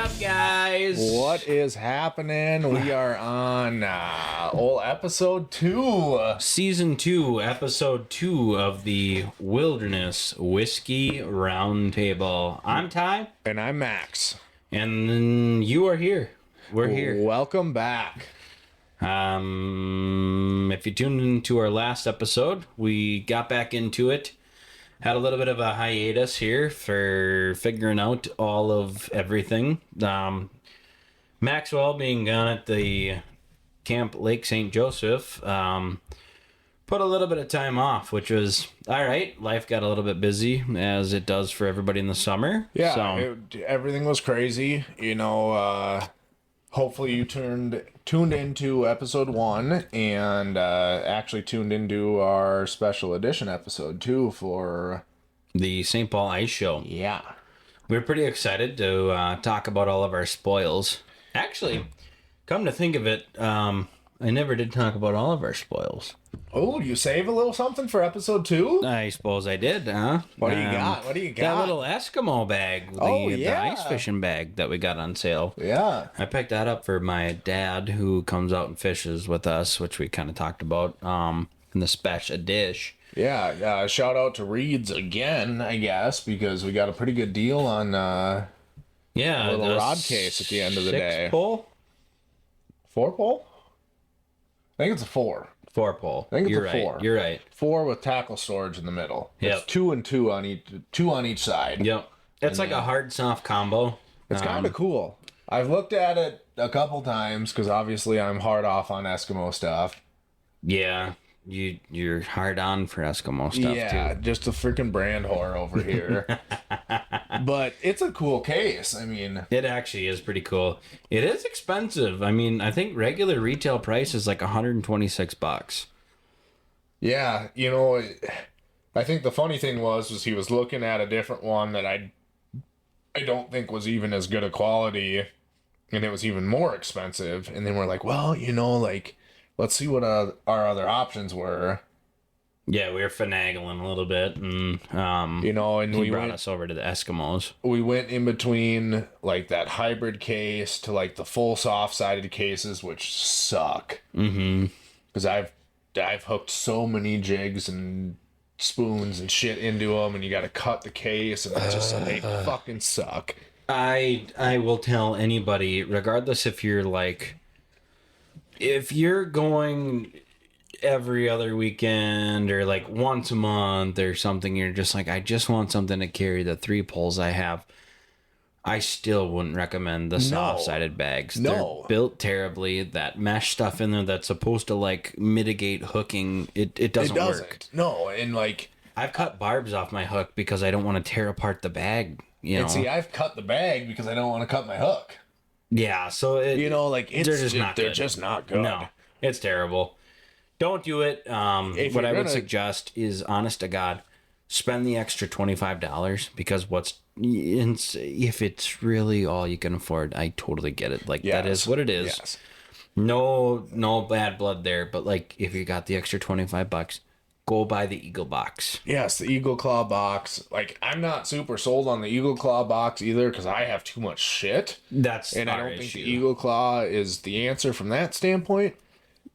up, guys? What is happening? We are on episode 2. Season 2, episode 2 of the Wilderness Whiskey Roundtable. I'm Ty. And I'm Max. And you are here. We're here. Welcome back. If you tuned into our last episode, we got back into it. Had a little bit of a hiatus here for figuring out all of everything. Maxwell being gone at the Camp Lake St. Joseph put a little bit of time off, which was all right. Life got a little bit busy, as it does for everybody in the summer. Yeah, everything was crazy. Hopefully you tuned into episode 1 and actually tuned into our special edition episode 2 for the St. Paul Ice Show. Yeah. We're pretty excited to talk about all of our spoils. Actually, come to think of it, I never did talk about all of our spoils. Oh, you save a little something for episode 2? I suppose I did, huh? What do you got? What do you got? That little Eskimo bag, the ice fishing bag that we got on sale. Yeah. I picked that up for my dad, who comes out and fishes with us, which we kind of talked about in the special dish. Yeah, shout out to Reeds again, I guess, because we got a pretty good deal on a little rod case at the end of the day. 6-pole? 4-pole? I think it's a 4. 4-pole. I think it's You're a right. 4. You're right. 4 with tackle storage in the middle. Yep. It's 2 and 2 on each side. Yep. It's like a hard soft combo. It's kind of cool. I've looked at it a couple times because obviously I'm hard off on Eskimo stuff. Yeah. You're hard on for Eskimo stuff, yeah, too. just a freaking brand whore over here. But it's a cool case. I mean, it actually is pretty cool. It is expensive. I mean, I think regular retail price is like $126. Yeah, I think the funny thing was he was looking at a different one that I don't think was even as good a quality, and it was even more expensive. And then we're like, well, let's see what our other options were. Yeah, we were finagling a little bit, and and he brought us over to the Eskimos. We went in between like that hybrid case to like the full soft-sided cases, which suck. Mm-hmm. Because I've hooked so many jigs and spoons and shit into them, and you got to cut the case, and it's just they fucking suck. I will tell anybody, regardless if you're going every other weekend or like once a month or something, you're just like, I just want something to carry the 3 poles I have, I still wouldn't recommend the soft-sided bags. No. They're built terribly. That mesh stuff in there that's supposed to like mitigate hooking, it doesn't work. No, and I've cut barbs off my hook because I don't want to tear apart the bag. And see, I've cut the bag because I don't want to cut my hook. Yeah, so they're just not good. No, it's terrible. Don't do it. What I would suggest is, honest to God, spend the extra $25 because if it's really all you can afford, I totally get it. That is what it is. Yes. No bad blood there. But if you got the extra $25, go buy the Eagle box. Yes, the Eagle Claw box. I'm not super sold on the Eagle Claw box either because I have too much shit. I don't think the Eagle Claw is the answer from that standpoint.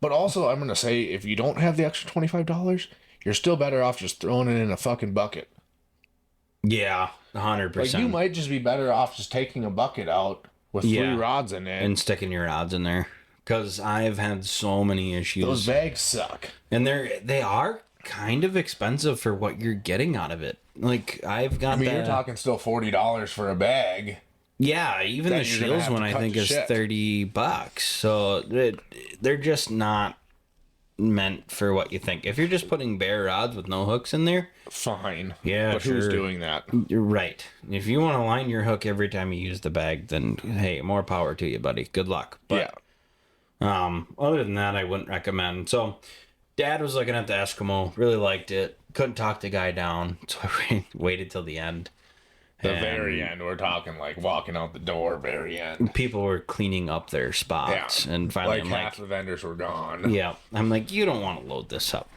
But also, I'm going to say, if you don't have the extra $25, you're still better off just throwing it in a fucking bucket. Yeah, 100%. You might just be better off just taking a bucket out with 3 rods in it. And sticking your rods in there. Because I've had so many issues. Those bags suck. And they are kind of expensive for what you're getting out of it. You're talking still $40 for a bag. Yeah, even the Shields one I think is $30. So they're just not meant for what you think. If you're just putting bare rods with no hooks in there, fine. Yeah, but who's doing that? You're right. If you want to line your hook every time you use the bag, then hey, more power to you, buddy. Good luck. But other than that, I wouldn't recommend. So Dad was looking at the Eskimo, really liked it. Couldn't talk the guy down, so I waited till the end. The very end, we're talking walking out the door, very end. People were cleaning up their spots, and finally, half the vendors were gone. Yeah, I'm like, you don't want to load this up.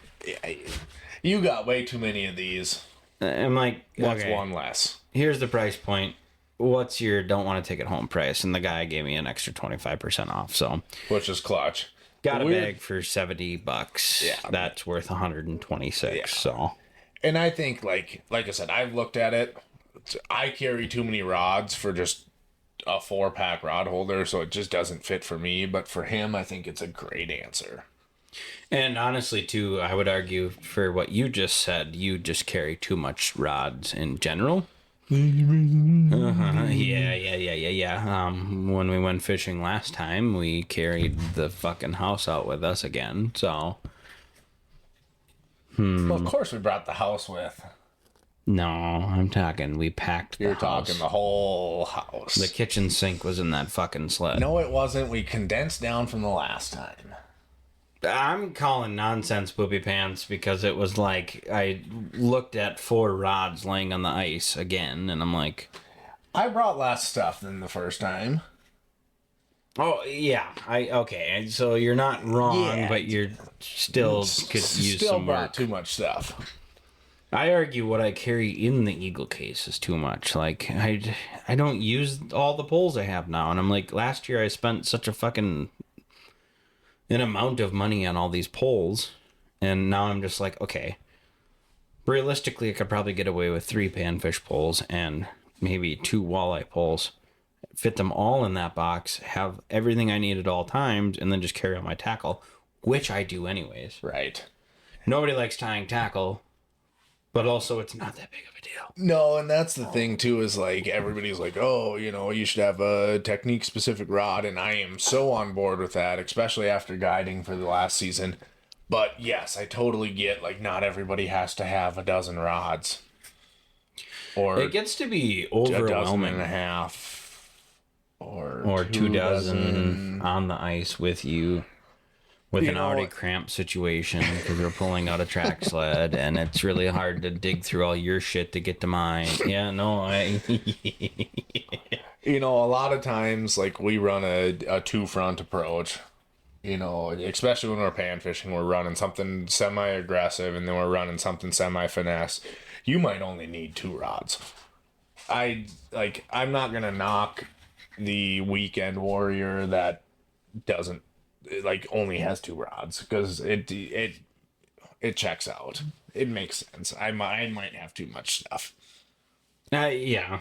You got way too many of these. I'm like, what's one less? Here's the price point. what's your don't want to take it home price? And the guy gave me an extra 25% off. So, which is clutch. Got a bag for $70. Yeah. That's worth 126. Yeah. So, and I think like I said, I've looked at it. I carry too many rods for just a 4-pack rod holder, so it just doesn't fit for me. But for him, I think it's a great answer. And honestly, too, I would argue for what you just said, you just carry too much rods in general. Yeah. When we went fishing last time, we carried the fucking house out with us again. So, well, of course we brought the house with. No, I'm talking. We packed. You're talking the whole house. The kitchen sink was in that fucking sled. No, it wasn't. We condensed down from the last time. I'm calling nonsense, Poopy Pants, because it was like I looked at 4 rods laying on the ice again, and I'm like, I brought less stuff than the first time. Oh yeah, okay. So you're not wrong, but you're still could use some work. Brought too much stuff. I argue what I carry in the Eagle case is too much. Like I don't use all the poles I have now, and I'm like, last year I spent such a fucking an amount of money on all these poles, and now I'm just like, okay, realistically I could probably get away with 3 panfish poles and maybe 2 walleye poles, fit them all in that box, have everything I need at all times, and then just carry on my tackle, which I do anyways. Right. Nobody likes tying tackle, but also it's not that big of a deal. No, and that's the thing too, is like everybody's like, oh, you should have a technique specific rod, and I am so on board with that, especially after guiding for the last season. But yes, I totally get, like, not everybody has to have a dozen rods. Or it gets to be overwhelming. A dozen and a half. Or 2 dozen on the ice with you. With an already cramped situation because we're pulling out a track sled and it's really hard to dig through all your shit to get to mine. Yeah, no, a lot of times, like, we run a 2-front approach. Especially when we're pan fishing, we're running something semi-aggressive and then we're running something semi-finesse. You might only need 2 rods. I'm not going to knock the weekend warrior that doesn't, only has 2 rods, because it checks out. It makes sense. I might have too much stuff. Yeah,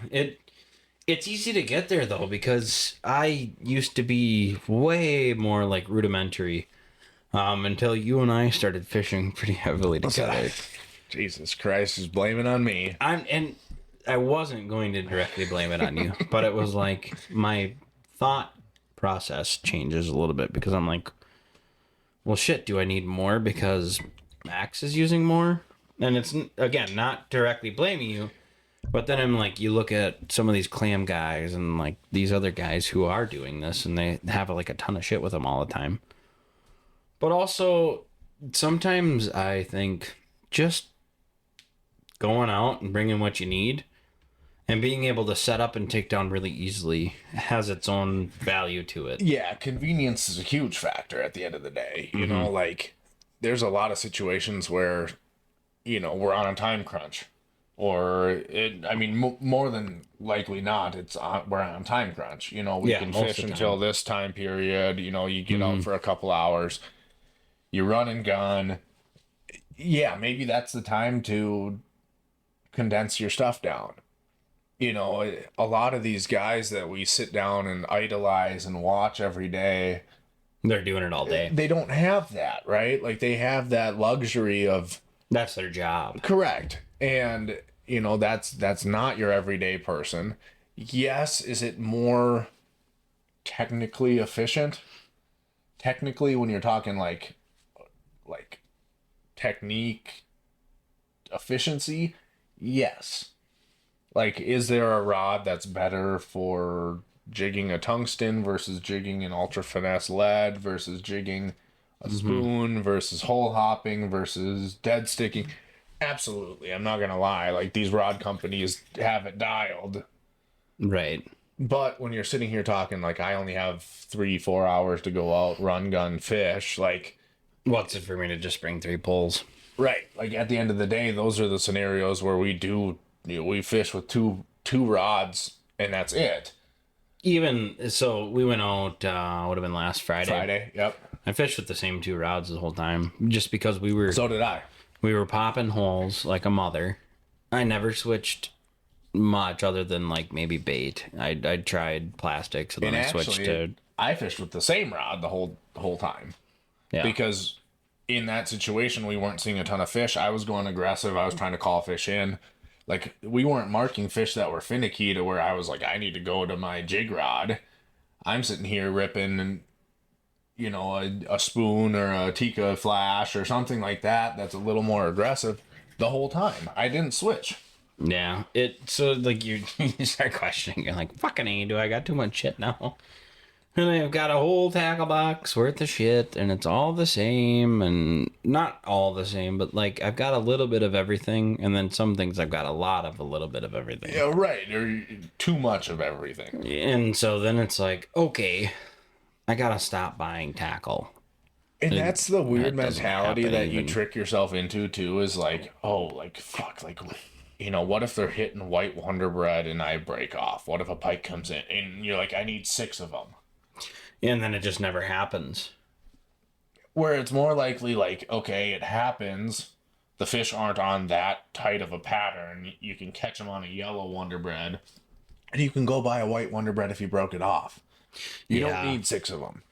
it's easy to get there though, because I used to be way more like rudimentary until you and I started fishing pretty heavily together. Jesus Christ, is blaming on me. And I wasn't going to directly blame it on you, but it was like my thought process changes a little bit, because I'm like, well, shit, do I need more because Max is using more? And it's, again, not directly blaming you, but then I'm like, you look at some of these clam guys and like these other guys who are doing this, and they have like a ton of shit with them all the time. But also, sometimes I think just going out and bringing what you need and being able to set up and take down really easily has its own value to it. Yeah, convenience is a huge factor at the end of the day. There's a lot of situations where, we're on a time crunch. Or, more than likely not, we're on a time crunch. We can fish until this time period. You get out for a couple hours. You run and gun. Yeah, maybe that's the time to condense your stuff down. A lot of these guys that we sit down and idolize and watch every day, they're doing it all day. They don't have that, right? Like, they have that luxury of... That's their job. Correct. And, that's not your everyday person. Yes, is it more technically efficient? Technically, when you're talking like technique efficiency, yes. Like, is there a rod that's better for jigging a tungsten versus jigging an ultra finesse lead versus jigging a spoon versus hole hopping versus dead sticking? Absolutely. I'm not going to lie. Like, these rod companies have it dialed. Right. But when you're sitting here talking, like, I only have 3-4 hours to go out, run, gun, fish, like... What's it for me to just bring 3 poles? Right. Like, at the end of the day, those are the scenarios where we fish with two rods and that's it. Even so, we went out. Would have been last Friday. Friday, yep. I fished with the same 2 rods the whole time, just because we were. So did I. We were popping holes like a mother. I never switched much other than like maybe bait. I tried plastics and then I switched to. I fished with the same rod the whole time. Yeah. Because in that situation we weren't seeing a ton of fish. I was going aggressive. I was trying to call fish in. Like, we weren't marking fish that were finicky to where I was like, I need to go to my jig rod. I'm sitting here ripping and you know, a spoon or a Tikka flash or something like that that's a little more aggressive the whole time. I didn't switch. Yeah. So like you start questioning, you're like, fucking A, do I got too much shit now? And I've got a whole tackle box worth of shit and it's all the same, and not all the same, but like I've got a little bit of everything, and then some things I've got a little bit of everything. Yeah, right. Or too much of everything. And so then it's like, okay, I gotta stop buying tackle. And that's the weird mentality that you trick yourself into too, is like, oh, like, fuck, like, you know, what if they're hitting white Wonder Bread and I break off? What if a pike comes in and you're like, I need 6 of them? And then it just never happens. Where it's more likely like, okay, it happens. The fish aren't on that tight of a pattern. You can catch them on a yellow Wonder Bread. And you can go buy a white Wonder Bread if you broke it off. You don't need 6 of them.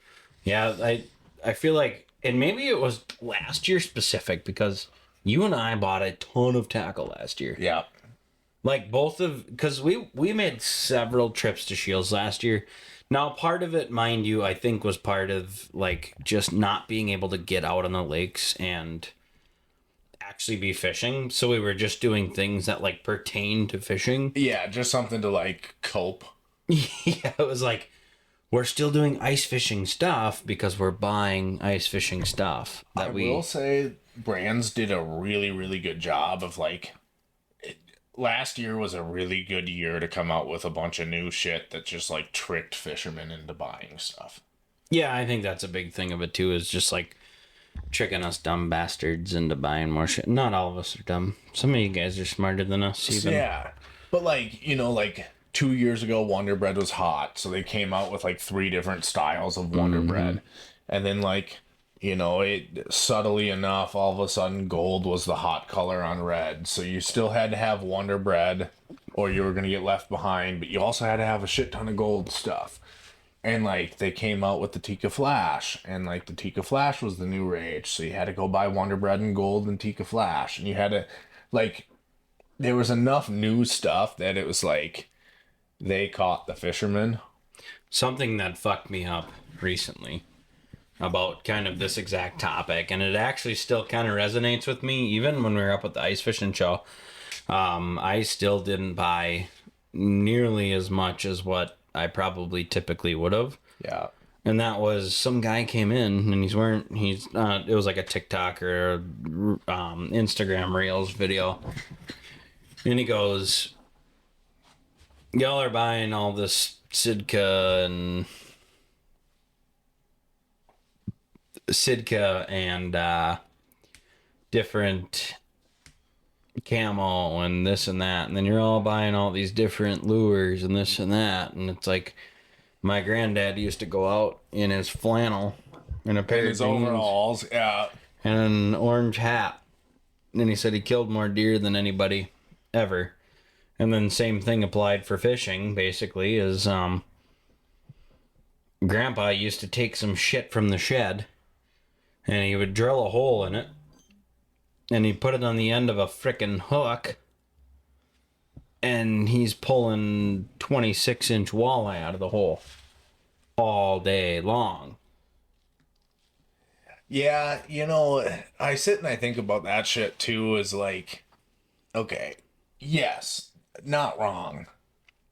Yeah, I feel like, and maybe it was last year specific, because you and I bought a ton of tackle last year. Yeah. Like because we made several trips to Shields last year. Now, part of it, mind you, I think was part of like just not being able to get out on the lakes and actually be fishing. So we were just doing things that like pertain to fishing. Yeah, just something to like cope. Yeah, it was like, we're still doing ice fishing stuff because we're buying ice fishing stuff. I will say Brands did a really, really good job of like, last year was a really good year to come out with a bunch of new shit that just like tricked fishermen into buying stuff. Yeah, I think that's a big thing of it too, is just like tricking us dumb bastards into buying more shit. Not all of us are dumb. Some of you guys are smarter than us even. Yeah. But like, you know, like 2 years ago Wonder Bread was hot, so they came out with like 3 different styles of Wonder Bread. And then like, you know, it subtly enough, all of a sudden gold was the hot color on red. So you still had to have Wonder Bread or you were going to get left behind, but you also had to have a shit ton of gold stuff. And like they came out with the Tikka Flash, and like the Tikka Flash was the new rage. So you had to go buy Wonder Bread and gold and Tikka Flash, and you had to like, there was enough new stuff that it was like they caught the fishermen. Something that fucked me up recently about kind of this exact topic, and it actually still kind of resonates with me even when we were up at the ice fishing show. I still didn't buy nearly as much as what I probably typically would have. Yeah. And that was, some guy came in and it was like a TikTok or Instagram Reels video, and he goes, y'all are buying all this Sitka and different camo and this and that, and then you're all buying all these different lures and this and that, and it's like, my granddad used to go out in his flannel and a pair of his overalls, yeah, and an orange hat, and he said he killed more deer than anybody ever. And then same thing applied for fishing, basically, is Grandpa used to take some shit from the shed and he would drill a hole in it and he'd put it on the end of a frickin' hook, and he's pulling 26-inch walleye out of the hole all day long. Yeah, you know, I sit and I think about that shit too, is like, okay, yes, not wrong,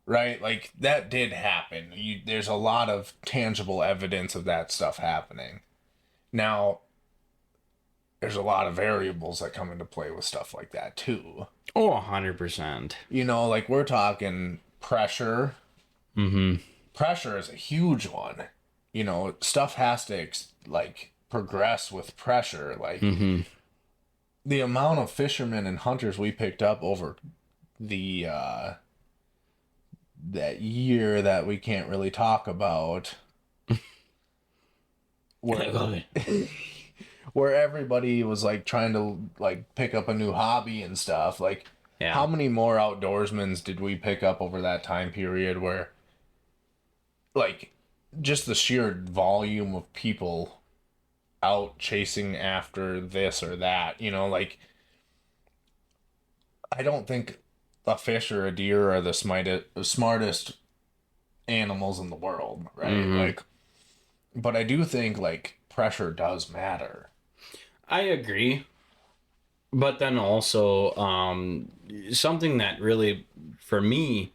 right? Like, that did happen. There's a lot of tangible evidence of that stuff happening. Now, there's a lot of variables that come into play with stuff like that too. Oh, 100%. You know, like, we're talking pressure. Mm-hmm. Pressure is a huge one. You know, stuff has to, like, progress with pressure. Like, the amount of fishermen and hunters we picked up over the that year that we can't really talk about, where where everybody was like trying to like pick up a new hobby and stuff. Like, Yeah. how many more outdoorsmen did we pick up over that time period where, like, just the sheer volume of people out chasing after this or that, you know, like, I don't think a fish or a deer are the smartest animals in the world, right? Mm-hmm. Like, but I do think like pressure does matter. I agree. But then also, something that really, for me,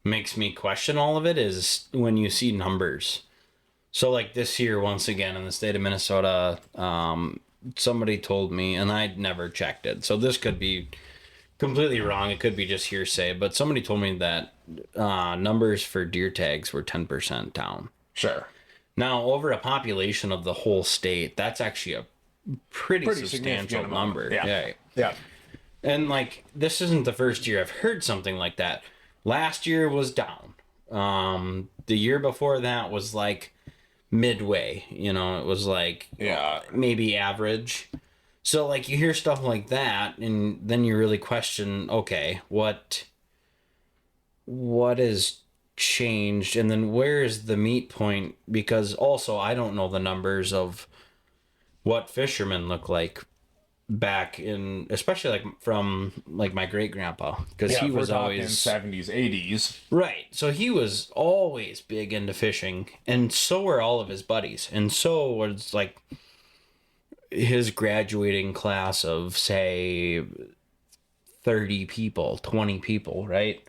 makes me question all of it is when you see numbers. So, like this year, once again, in the state of Minnesota, somebody told me, and I'd never checked it. So, this could be completely wrong. It could be just hearsay. But somebody told me that numbers for deer tags were 10% down. Sure. Now, over a population of the whole state, that's actually a pretty substantial number. Yeah. Yeah. And like, this isn't the first year I've heard something like that. Last year was down. The year before that was like midway. You know, it was like maybe average. So like, you hear stuff like that, and then you really question, okay, what is changed, and then where is the meet point? Because also, I don't know the numbers of what fishermen look like back in, especially like from like my great grandpa, because he was always 70s, 80s, right. So he was always big into fishing, and so were all of his buddies, and so was like his graduating class of say 30 people, 20 people, right?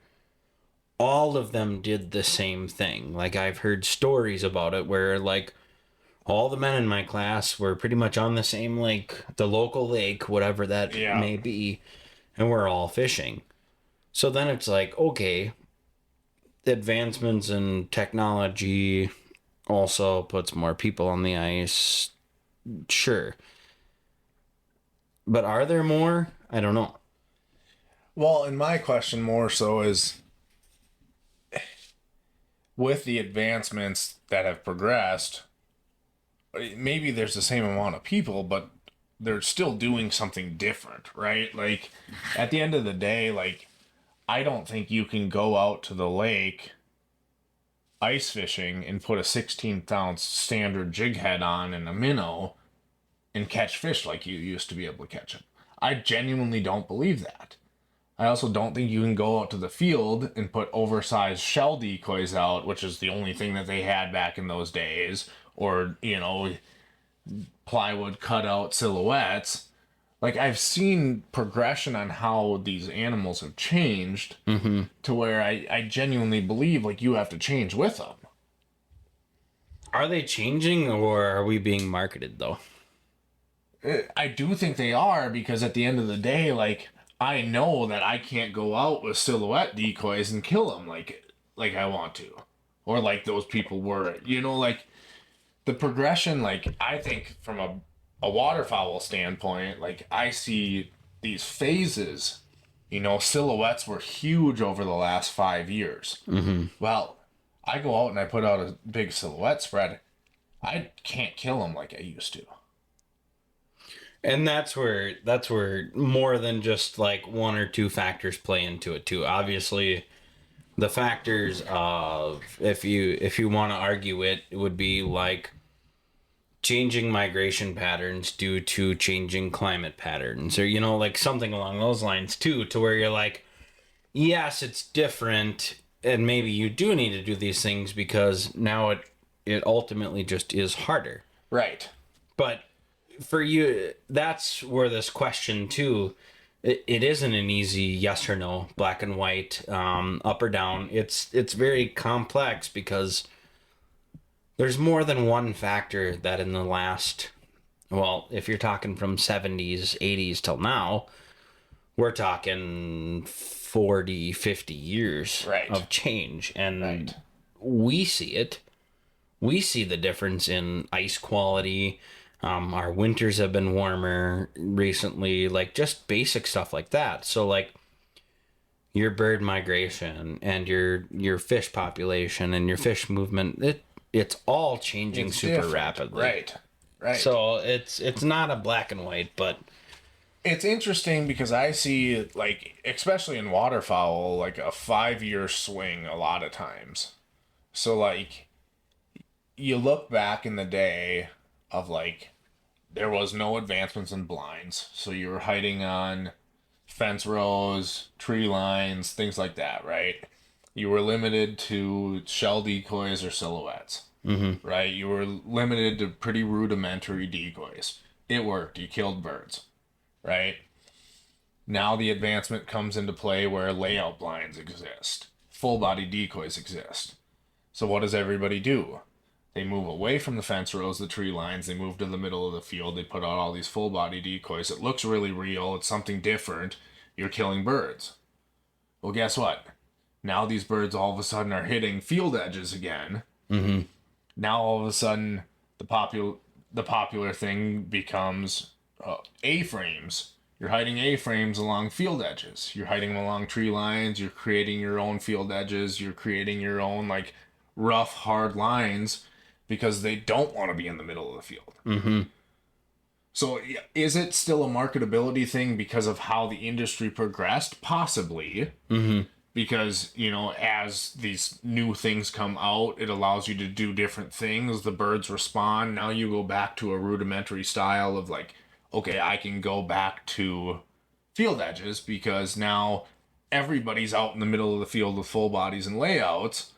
All of them did the same thing. Like, I've heard stories about it where like all the men in my class were pretty much on the same lake, the local lake, whatever that may be, and we're all fishing. So then it's like, okay, advancements in technology also puts more people on the ice. Sure. But are there more? I don't know. Well, and my question more so is, with the advancements that have progressed, maybe there's the same amount of people, but they're still doing something different, right? Like, at the end of the day, like, I don't think you can go out to the lake ice fishing and put a 16th-ounce standard jig head on and a minnow and catch fish like you used to be able to catch them. I genuinely don't believe that. I also don't think you can go out to the field and put oversized shell decoys out, which is the only thing that they had back in those days, or, you know, plywood cutout silhouettes. Like, I've seen progression on how these animals have changed to where I genuinely believe, like, you have to change with them. Are they changing, or are we being marketed, though? I do think they are, because at the end of the day, like, I know that I can't go out with silhouette decoys and kill them like I want to, or like those people were. You know, like, the progression. Like, I think from a waterfowl standpoint, like, I see these phases. You know, silhouettes were huge over the last 5 years. Well, I go out and I put out a big silhouette spread. I can't kill them like I used to. And that's where more than just like one or two factors play into it too. Obviously, the factors of, if you want to argue it, it would be like changing migration patterns due to changing climate patterns, or, you know, like something along those lines too, to where you're like, yes, it's different, and maybe you do need to do these things because now it ultimately just is harder. Right. But for you, that's where this question too, it isn't an easy yes or no, black and white, up or down. It's very complex, because there's more than one factor that in the last, well, if you're talking from 70s, 80s till now, we're talking 40, 50 years of change. And we see it. We see the difference in ice quality. Our winters have been warmer recently, like just basic stuff like that. So like, your bird migration and your fish population and your fish movement, it's all changing super different. rapidly. Right. So it's not a black and white, but it's interesting because I see, like, especially in waterfowl, like a 5-year swing a lot of times. So, like, you look back in the day of, like, there was no advancements in blinds. So you were hiding on fence rows, tree lines, things like that, right? You were limited to shell decoys or silhouettes, right? You were limited to pretty rudimentary decoys. It worked. You killed birds, right? Now the advancement comes into play where layout blinds exist. Full body decoys exist. So what does everybody do? They move away from the fence rows, the tree lines. They move to the middle of the field. They put out all these full body decoys. It looks really real. It's something different. You're killing birds. Well, guess what? Now these birds all of a sudden are hitting field edges again. mm-hmm. Now all of a sudden the popular thing becomes A-frames. You're hiding A-frames along field edges. You're hiding them along tree lines. You're creating your own field edges. You're creating your own, like, rough, hard lines because they don't want to be in the middle of the field. Mm-hmm. So is it still a marketability thing because of how the industry progressed? Possibly. Mm-hmm. Because, you know, as these new things come out, it allows you to do different things. The birds respond. Now you go back to a rudimentary style of, like, okay, I can go back to field edges because now everybody's out in the middle of the field with full bodies and layouts.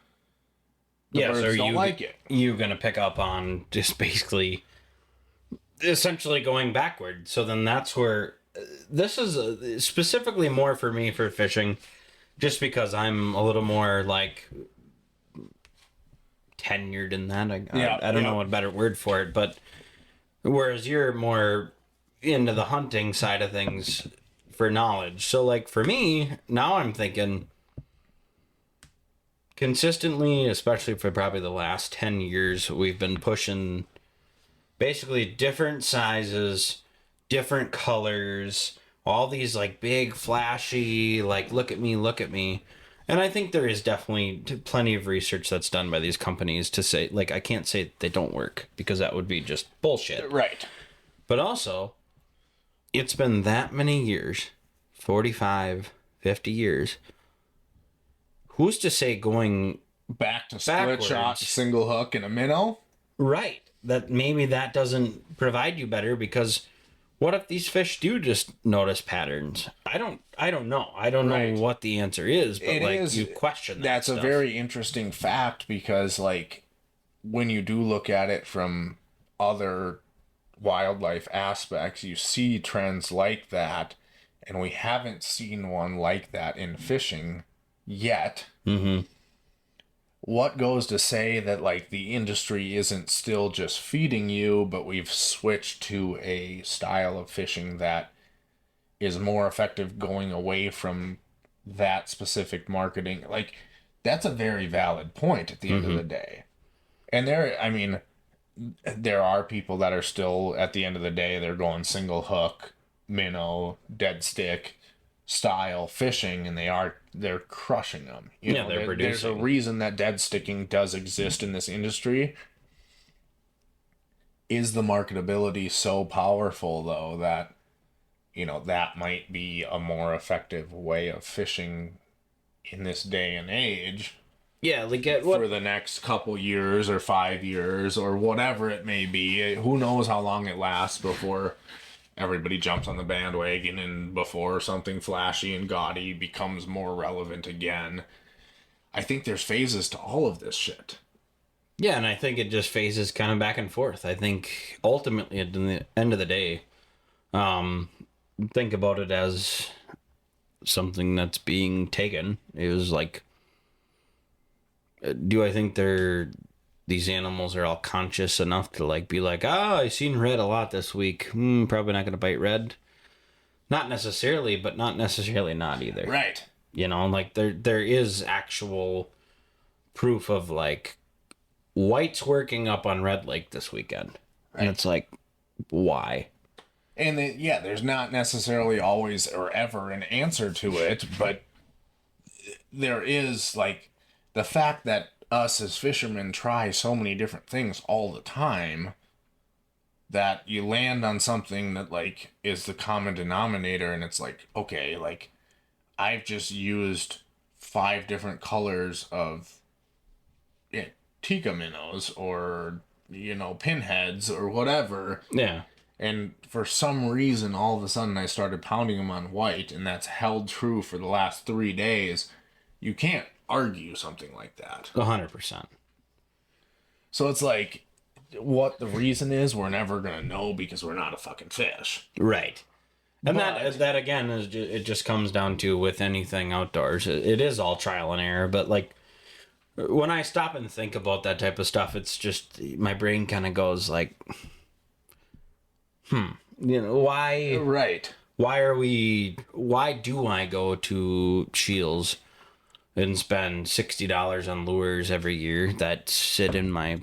The birds don't like it. You're going to pick up on just basically essentially going backward. So then that's where this is specifically more for me for fishing, just because I'm a little more like tenured in that. I don't know what better word for it, but whereas you're more into the hunting side of things for knowledge. So like for me, now I'm thinking consistently, especially for probably the last 10 years, we've been pushing basically different sizes, different colors, all these like big flashy, like look at me. And I think there is definitely plenty of research that's done by these companies to say, like, I can't say they don't work because that would be just bullshit. Right. But also, it's been that many years, 45, 50 years. Who's to say going back to split shot, single hook, and a minnow? Right. That maybe that doesn't provide you better, because what if these fish do just notice patterns? I don't know. I don't know what the answer is, but you question that. That's a very interesting fact because, like, when you do look at it from other wildlife aspects, you see trends like that, and we haven't seen one like that in fishing yet. Mm-hmm. What goes to say that, like, the industry isn't still just feeding you, but we've switched to a style of fishing that is more effective, going away from that specific marketing? Like, that's a very valid point at the end of the day. And there are people that are still, at the end of the day, they're going single hook, minnow, dead stick style fishing, and they're crushing them. They're producing. There's a reason that dead sticking does exist in this industry. Is the marketability so powerful, though, that that might be a more effective way of fishing in this day and age? Yeah, like for the next couple years or 5 years or whatever it may be. Who knows how long it lasts before everybody jumps on the bandwagon and before something flashy and gaudy becomes more relevant again. I think there's phases to all of this shit. Yeah, and I think it just phases kind of back and forth. I think ultimately, at the end of the day, think about it as something that's being taken. It was like, do I think these animals are all conscious enough to like be like, I seen red a lot this week. Probably not going to bite red. Not necessarily, but not necessarily not either. Right. Like there is actual proof of like whites working up on Red Lake this weekend. Right. And it's like, why? And there's not necessarily always or ever an answer to it, but there is, like, the fact that us as fishermen try so many different things all the time that you land on something that, like, is the common denominator, and it's like, okay, like, I've just used 5 different colors of tikka minnows or, pinheads or whatever. Yeah. And for some reason, all of a sudden, I started pounding them on white, and that's held true for the last 3 days. You can't argue something like that. 100%. So it's like, what the reason is, we're never going to know because we're not a fucking fish. Right. And that again, is it just comes down to with anything outdoors. It is all trial and error, but like, when I stop and think about that type of stuff, it's just, my brain kind of goes like, why? Right. Why do I go to Shields and spend $60 on lures every year that sit in my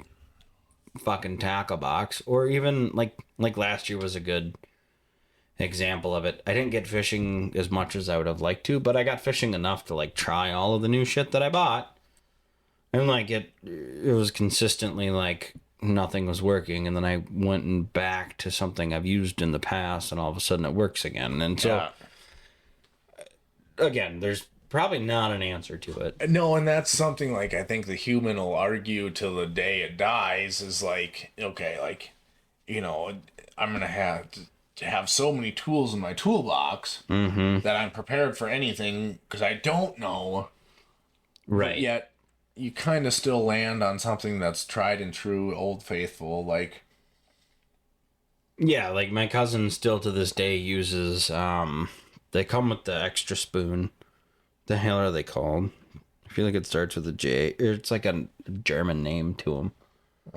fucking tackle box? Or even like last year was a good example of it. I didn't get fishing as much as I would have liked to, but I got fishing enough to like try all of the new shit that I bought. And like it was consistently like nothing was working, and then I went back to something I've used in the past, and all of a sudden it works again. And so again, there's probably not an answer to it. No, and that's something like I think the human will argue till the day it dies is like, okay, like, I'm going to have so many tools in my toolbox that I'm prepared for anything because I don't know. Right. But yet you kind of still land on something that's tried and true, old faithful, like. Yeah, like my cousin still to this day uses, they come with the extra spoon. The hell are they called? I feel like it starts with a J. It's like a German name to them.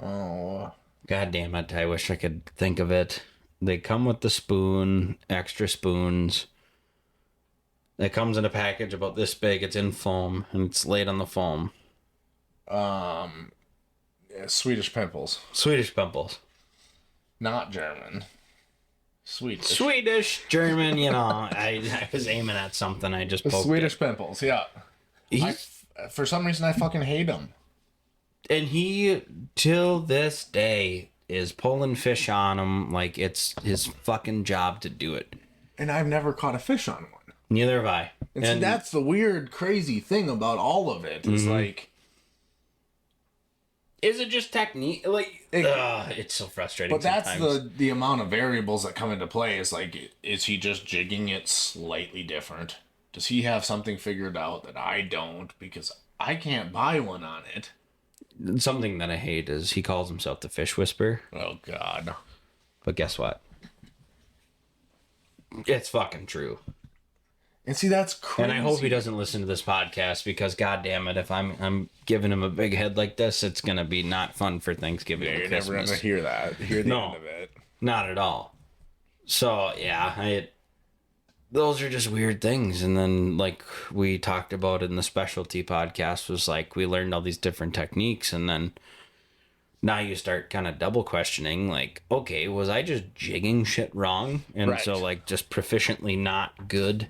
Oh. God damn it, I wish I could think of it. They come with the spoon, extra spoons. It comes in a package about this big. It's in foam, and it's laid on the foam. Swedish pimples. Swedish pimples. Not German. Swedish, German, I was aiming at something. I just poked Swedish pimples, yeah. For some reason, I fucking hate them. And he, till this day, is pulling fish on them like it's his fucking job to do it. And I've never caught a fish on one. Neither have I. And see, that's the weird, crazy thing about all of it. Is like... Is it just technique? Like, it's so frustrating. But sometimes. That's the amount of variables that come into play. Is like, is he just jigging it slightly different? Does he have something figured out that I don't? Because I can't buy one on it. Something that I hate is he calls himself the fish whisperer. Oh, God. But guess what? It's fucking true. And see, that's crazy. And I hope he doesn't listen to this podcast because, goddamn it, if I'm giving him a big head like this, it's gonna be not fun for Thanksgiving. Yeah, you're never gonna hear that. Hear the end of it. Not at all. So yeah, those are just weird things. And then, like we talked about in the specialty podcast, was like we learned all these different techniques, and then now you start kind of double questioning, like, okay, was I just jigging shit wrong? And so like just proficiently not good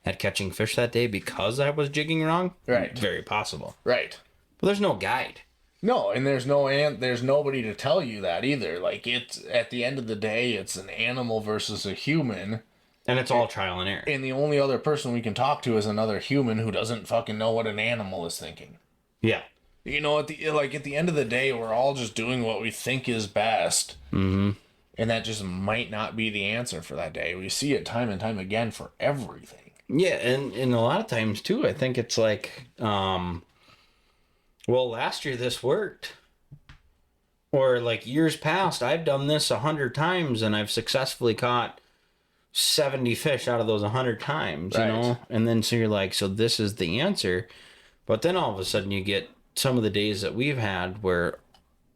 at catching fish that day because I was jigging wrong? Right. Very possible. Right. But there's no guide. No, and there's nobody to tell you that either. Like, it's at the end of the day, it's an animal versus a human. And it's all trial and error. And the only other person we can talk to is another human who doesn't fucking know what an animal is thinking. Yeah. At the end of the day, we're all just doing what we think is best. Mm-hmm. And that just might not be the answer for that day. We see it time and time again for everything. Yeah, and a lot of times, too, I think it's like, well, last year this worked. Or, like, years past, I've done this 100 times, and I've successfully caught 70 fish out of those 100 times, you know? And then, so you're like, so this is the answer. But then all of a sudden you get some of the days that we've had where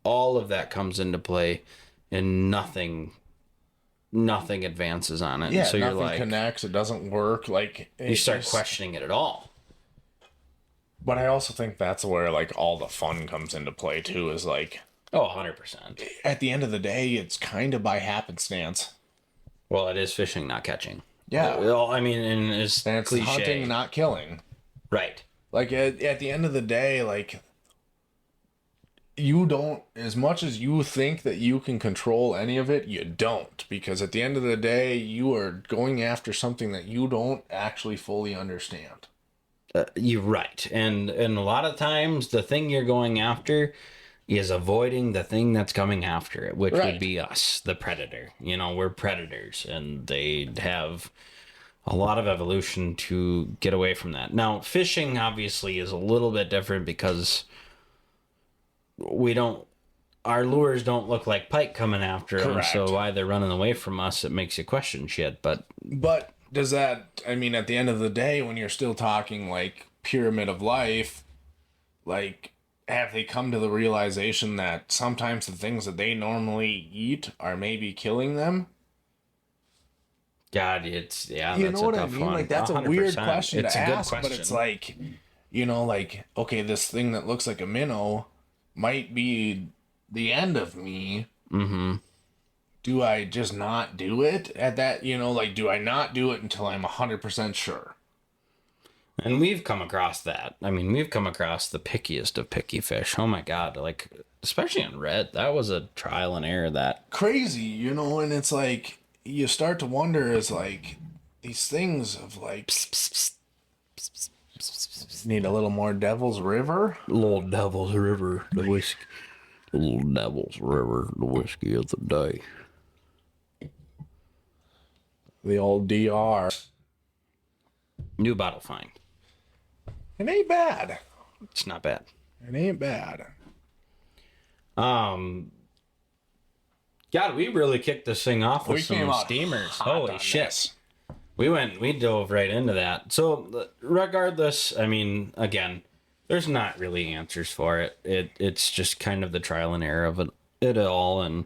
all of that comes into play and nothing advances on it. Yeah, so nothing you're like, connects. It doesn't work. Like, you start questioning it at all. But I also think that's where like all the fun comes into play too. Is like, 100%. At the end of the day, it's kind of by happenstance. Well, it is fishing, not catching. Yeah. Well, I mean, and it's and it's cliche. hunting, not killing. Right. Like at the end of the day, like you don't, as much as you think that you can control any of it, you don't, because at the end of the day you are going after something that you don't actually fully understand. You're right, and a lot of times the thing you're going after is avoiding the thing that's coming after it, which would be us, the predator. You know, we're predators, and they have a lot of evolution to get away from that. Now, fishing obviously is a little bit different because we don't, our lures don't look like pike coming after them, so why they're running away from us, it makes you question shit. But does that, I mean, at the end of the day, when you're still talking like pyramid of life, like, have they come to the realization that sometimes the things that they normally eat are maybe killing them? God, it's, yeah, you that's know a what I tough mean? one. Like, that's 100%. a weird question It's to a good ask, question. but it's like, you know, like, okay, this thing that looks like a minnow might be the end of me. Mm-hmm. Do I just not do it at that, you know, like, do I not do it until I'm 100% sure? And we've come across that. I mean, we've come across the pickiest of picky fish. Oh my God. Like, especially on red, that was a trial and error that. Crazy, you know, and it's like, you start to wonder is like, these things of like, need a little more Devil's River? Little Devil's River, the whiskey. Little Devil's River, the whiskey of the day. The old DR. New bottle find. It ain't bad. It's not bad. It ain't bad. God, we really kicked this thing off with some steamers. Holy shit. This. We dove right into that. So, regardless, I mean, again, there's not really answers for it. It's just kind of the trial and error of it all. And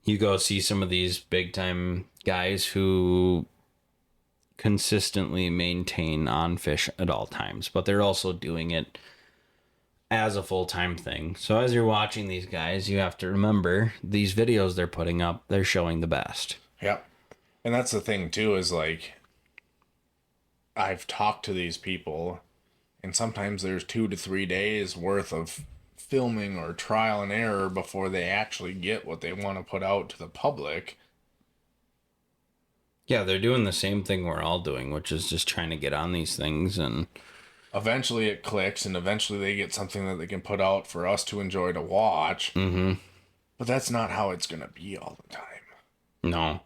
you go see some of these big time guys who consistently maintain on fish at all times, but they're also doing it as a full-time thing. So as you're watching these guys, you have to remember these videos they're putting up, they're showing the best. Yep. And that's the thing too, is like, I've talked to these people, and sometimes there's 2 to 3 days worth of filming or trial and error before they actually get what they want to put out to the public. Yeah, they're doing the same thing we're all doing, which is just trying to get on these things, and eventually it clicks, and eventually they get something that they can put out for us to enjoy to watch. Mm-hmm. But that's not how it's going to be all the time. No.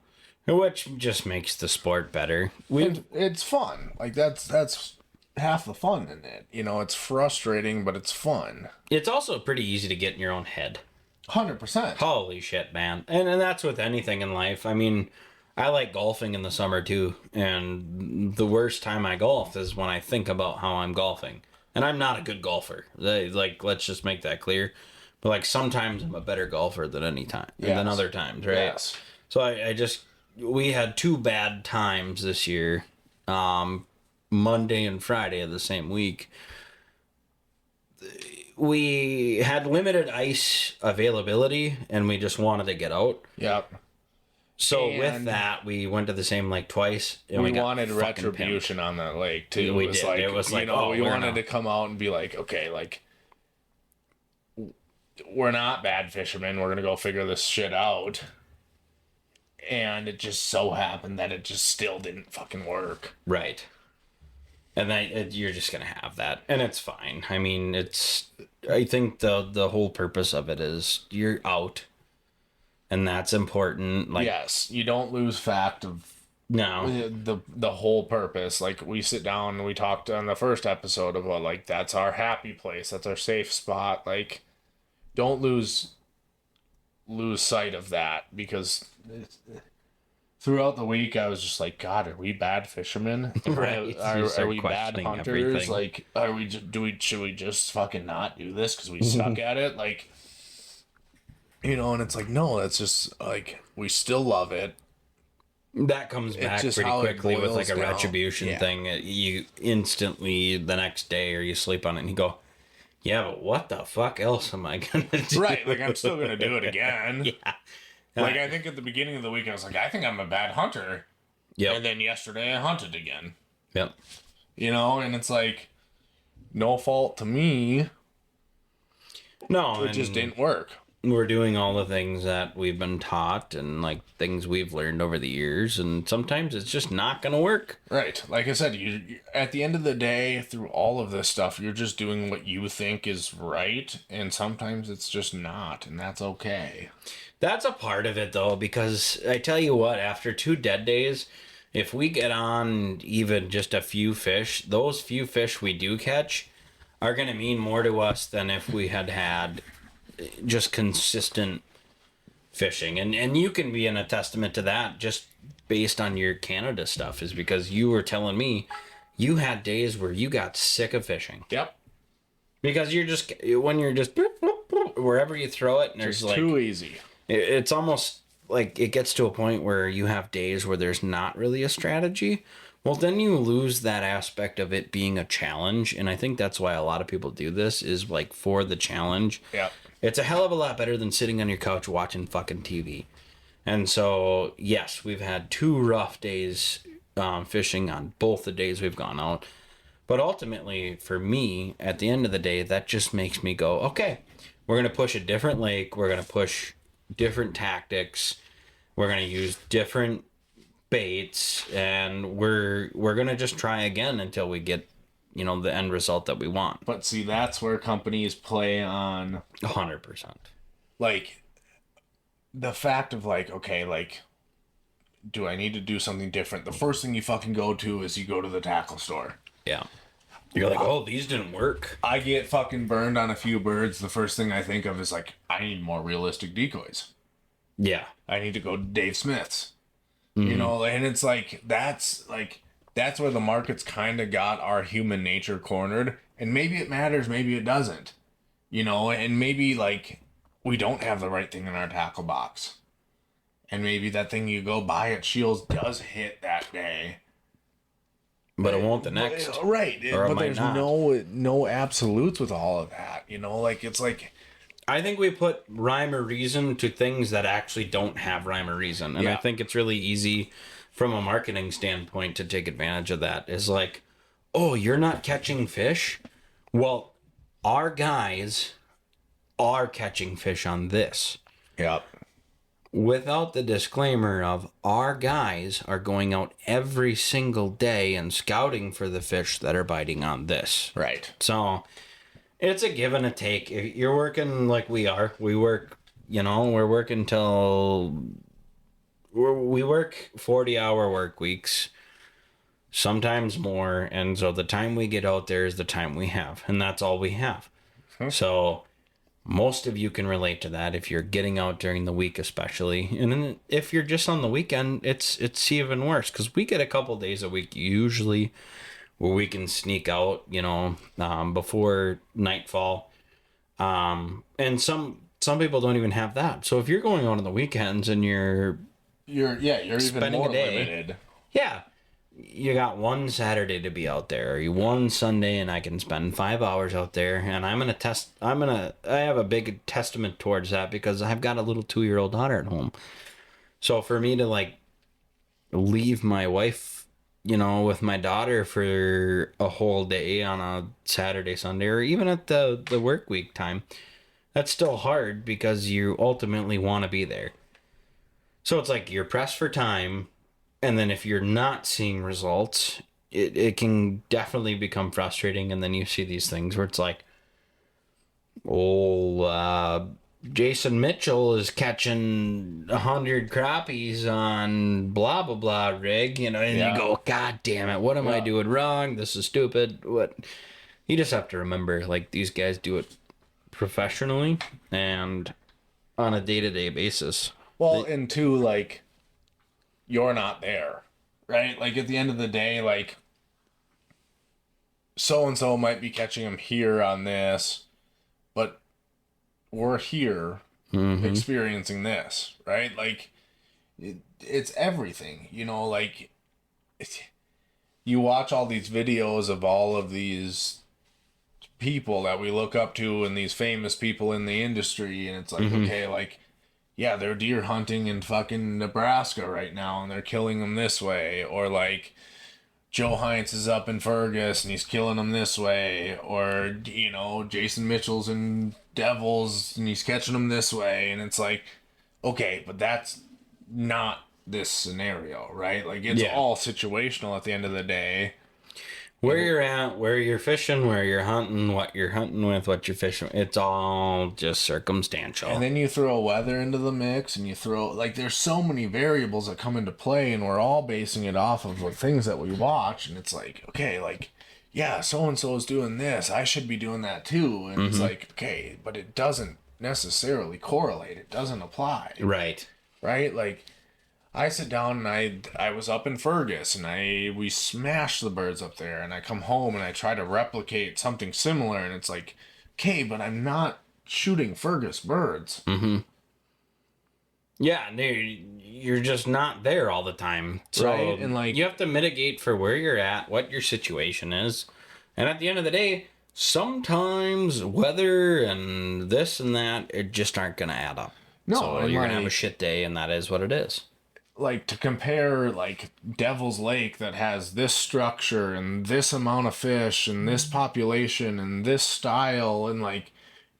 Which just makes the sport better. It's fun. Like, that's half the fun in it. You know, it's frustrating, but it's fun. It's also pretty easy to get in your own head. 100%. Holy shit, man. And that's with anything in life. I mean, I like golfing in the summer too, and the worst time I golf is when I think about how I'm golfing. And I'm not a good golfer. Like, let's just make that clear. But like, sometimes I'm a better golfer than than other times, right? Yes. So we had 2 bad times this year, Monday and Friday of the same week. We had limited ice availability, and we just wanted to get out. Yep. So with that, we went to the same lake twice. And we wanted retribution on that lake too. We did. It was like, we wanted to come out and be like, okay, like, we're not bad fishermen. We're gonna go figure this shit out. And it just so happened that it just still didn't fucking work. Right. And then you're just gonna have that, and it's fine. I mean, I think the whole purpose of it is you're out. And that's important. Like, yes, you don't lose fact of the whole purpose. Like, we sit down and we talked on the first episode about, like, that's our happy place, that's our safe spot. Like, don't lose sight of that, because throughout the week I was just like, God, are we bad fishermen? Right. Are we bad hunters? Everything. Like, should we just fucking not do this because we suck at it? Like, you know, and it's like, no, that's just, like, we still love it. That comes back pretty quickly with, like, a retribution thing. You instantly, the next day, or you sleep on it, and you go, yeah, but what the fuck else am I going to do? Right, like, I'm still going to do it again. Yeah. Like, I think at the beginning of the week, I was like, I think I'm a bad hunter. Yep. And then yesterday, I hunted again. Yep. You know, and it's like, no fault to me. No, It just didn't work. We're doing all the things that we've been taught and like things we've learned over the years, and sometimes it's just not gonna work. Right. Like I said, you at the end of the day, through all of this stuff, you're just doing what you think is right, and sometimes it's just not, and that's okay. That's a part of it though, because I tell you what, after 2 dead days, if we get on even just a few fish, those few fish we do catch are gonna mean more to us than if we had just consistent fishing. And you can be in a testament to that just based on your Canada stuff, is because you were telling me you had days where you got sick of fishing. Yep. Because you're just, when you're just wherever you throw it, and there's Just like too easy. it's almost like it gets to a point where you have days where there's not really a strategy. Well, then you lose that aspect of it being a challenge. And I think that's why a lot of people do this, is like for the challenge. Yeah. It's a hell of a lot better than sitting on your couch watching fucking TV. And so, yes, we've had 2 rough days fishing on both the days we've gone out. But ultimately, for me, at the end of the day, that just makes me go, okay, we're going to push a different lake. We're going to push different tactics. We're going to use different baits. And we're going to just try again until we get, the end result that we want. But see, that's where companies play on 100%. like the fact of like, okay, like, do I need to do something different? The first thing you fucking go to is you go to the tackle store. Yeah. You're like, oh, these didn't work. I get fucking burned on a few birds. The first thing I think of is like, I need more realistic decoys. Yeah. I need to go to Dave Smith's. And it's like, that's where the market's kind of got our human nature cornered. And maybe it matters, maybe it doesn't. And maybe like we don't have the right thing in our tackle box. And maybe that thing you go buy at Shields does hit that day. But it won't the next. Right. But there's not. No absolutes with all of that. It's like... I think we put rhyme or reason to things that actually don't have rhyme or reason. And I think it's really easy from a marketing standpoint to take advantage of that. Is like, oh, you're not catching fish? Well, our guys are catching fish on this. Yep. Without the disclaimer of our guys are going out every single day and scouting for the fish that are biting on this. Right. So it's a give and a take. If you're working like we are, we work, we're working till we work 40-hour work weeks, sometimes more. And so the time we get out there is the time we have, and that's all we have. So most of you can relate to that if you're getting out during the week, especially. And then if you're just on the weekend, it's even worse, because we get a couple days a week usually where we can sneak out, before nightfall. And some people don't even have that. So if you're going out on the weekends and you're even more limited. Yeah. You got one Saturday to be out there, or one Sunday, and I can spend 5 hours out there. And I have a big testament towards that, because I've got a little 2-year-old daughter at home. So for me to like leave my wife, with my daughter for a whole day on a Saturday, Sunday, or even at the work week time, that's still hard, because you ultimately want to be there. So it's like you're pressed for time. And then if you're not seeing results, it can definitely become frustrating. And then you see these things where it's like, Jason Mitchell is catching 100 crappies on blah, blah, blah rig, and you go, God damn it, what am I doing wrong? This is stupid. What? You just have to remember, like, these guys do it professionally and on a day-to-day basis. Well, and two, like, you're not there, right? Like, at the end of the day, like, so-and-so might be catching them here on this, but we're here experiencing this, right? Like, it's everything, like, you watch all these videos of all of these people that we look up to and these famous people in the industry, and it's like, okay, like, yeah, they're deer hunting in fucking Nebraska right now, and they're killing them this way. Or, like, Joe Heinz is up in Fergus and he's killing them this way, or you know, Jason Mitchell's in Devils and he's catching them this way, and it's like, okay, but that's not this scenario, right? Like it's all situational at the end of the day. Where you're at, where you're fishing, where you're hunting, what you're hunting with, what you're fishing with, it's all just circumstantial. And then you throw weather into the mix, and you throw, like, there's so many variables that come into play, and we're all basing it off of the things that we watch, and it's like, okay, like, yeah, so-and-so is doing this, I should be doing that too, and it's like, okay, but it doesn't necessarily correlate, it doesn't apply. Right. Right? Like, I sit down and I was up in Fergus and we smashed the birds up there, and I come home and I try to replicate something similar, and it's like, okay, but I'm not shooting Fergus birds. Yeah, you're just not there all the time. So right? And like, you have to mitigate for where you're at, what your situation is. And at the end of the day, sometimes weather and this and that, it just aren't going to add up. No, so you're going to have a shit day, and that is what it is. Like, to compare, like, Devil's Lake that has this structure and this amount of fish and this population and this style, and, like,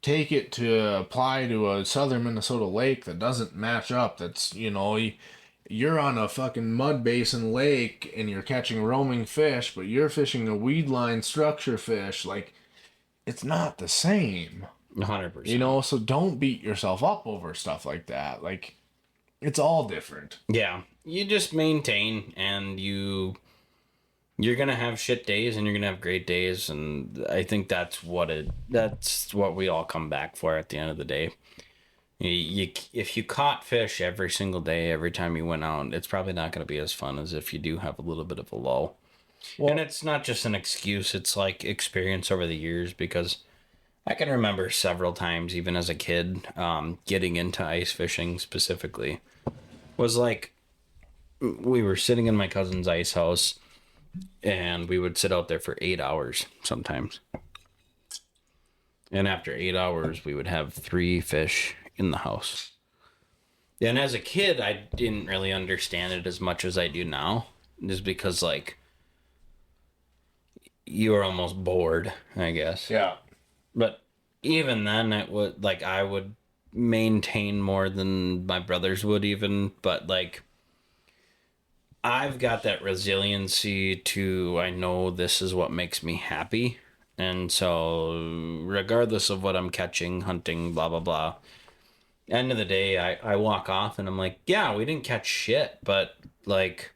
take it to apply to a southern Minnesota lake that doesn't match up. That's, you know, you're on a fucking mud basin lake and you're catching roaming fish, but you're fishing a weed line structure fish. Like, it's not the same. 100%. You know, so don't beat yourself up over stuff like that. Like, it's all different. Yeah. You just maintain, and you're going to have shit days and you're going to have great days, and I think that's what we all come back for at the end of the day. If you caught fish every single day, every time you went out, it's probably not going to be as fun as if you do have a little bit of a lull. Well, and it's not just an excuse, it's like experience over the years, because I can remember several times, even as a kid, getting into ice fishing specifically, was like, we were sitting in my cousin's ice house, and we would sit out there for 8 hours sometimes. And after 8 hours, we would have 3 fish in the house. And as a kid, I didn't really understand it as much as I do now, just because, like, you were almost bored, I guess. Yeah. But even then, it would, like, I would maintain more than my brothers would even, but, like, I've got that resiliency to, I know this is what makes me happy, and so regardless of what I'm catching, hunting, blah blah blah, end of the day, I walk off and I'm like, yeah, we didn't catch shit, but, like,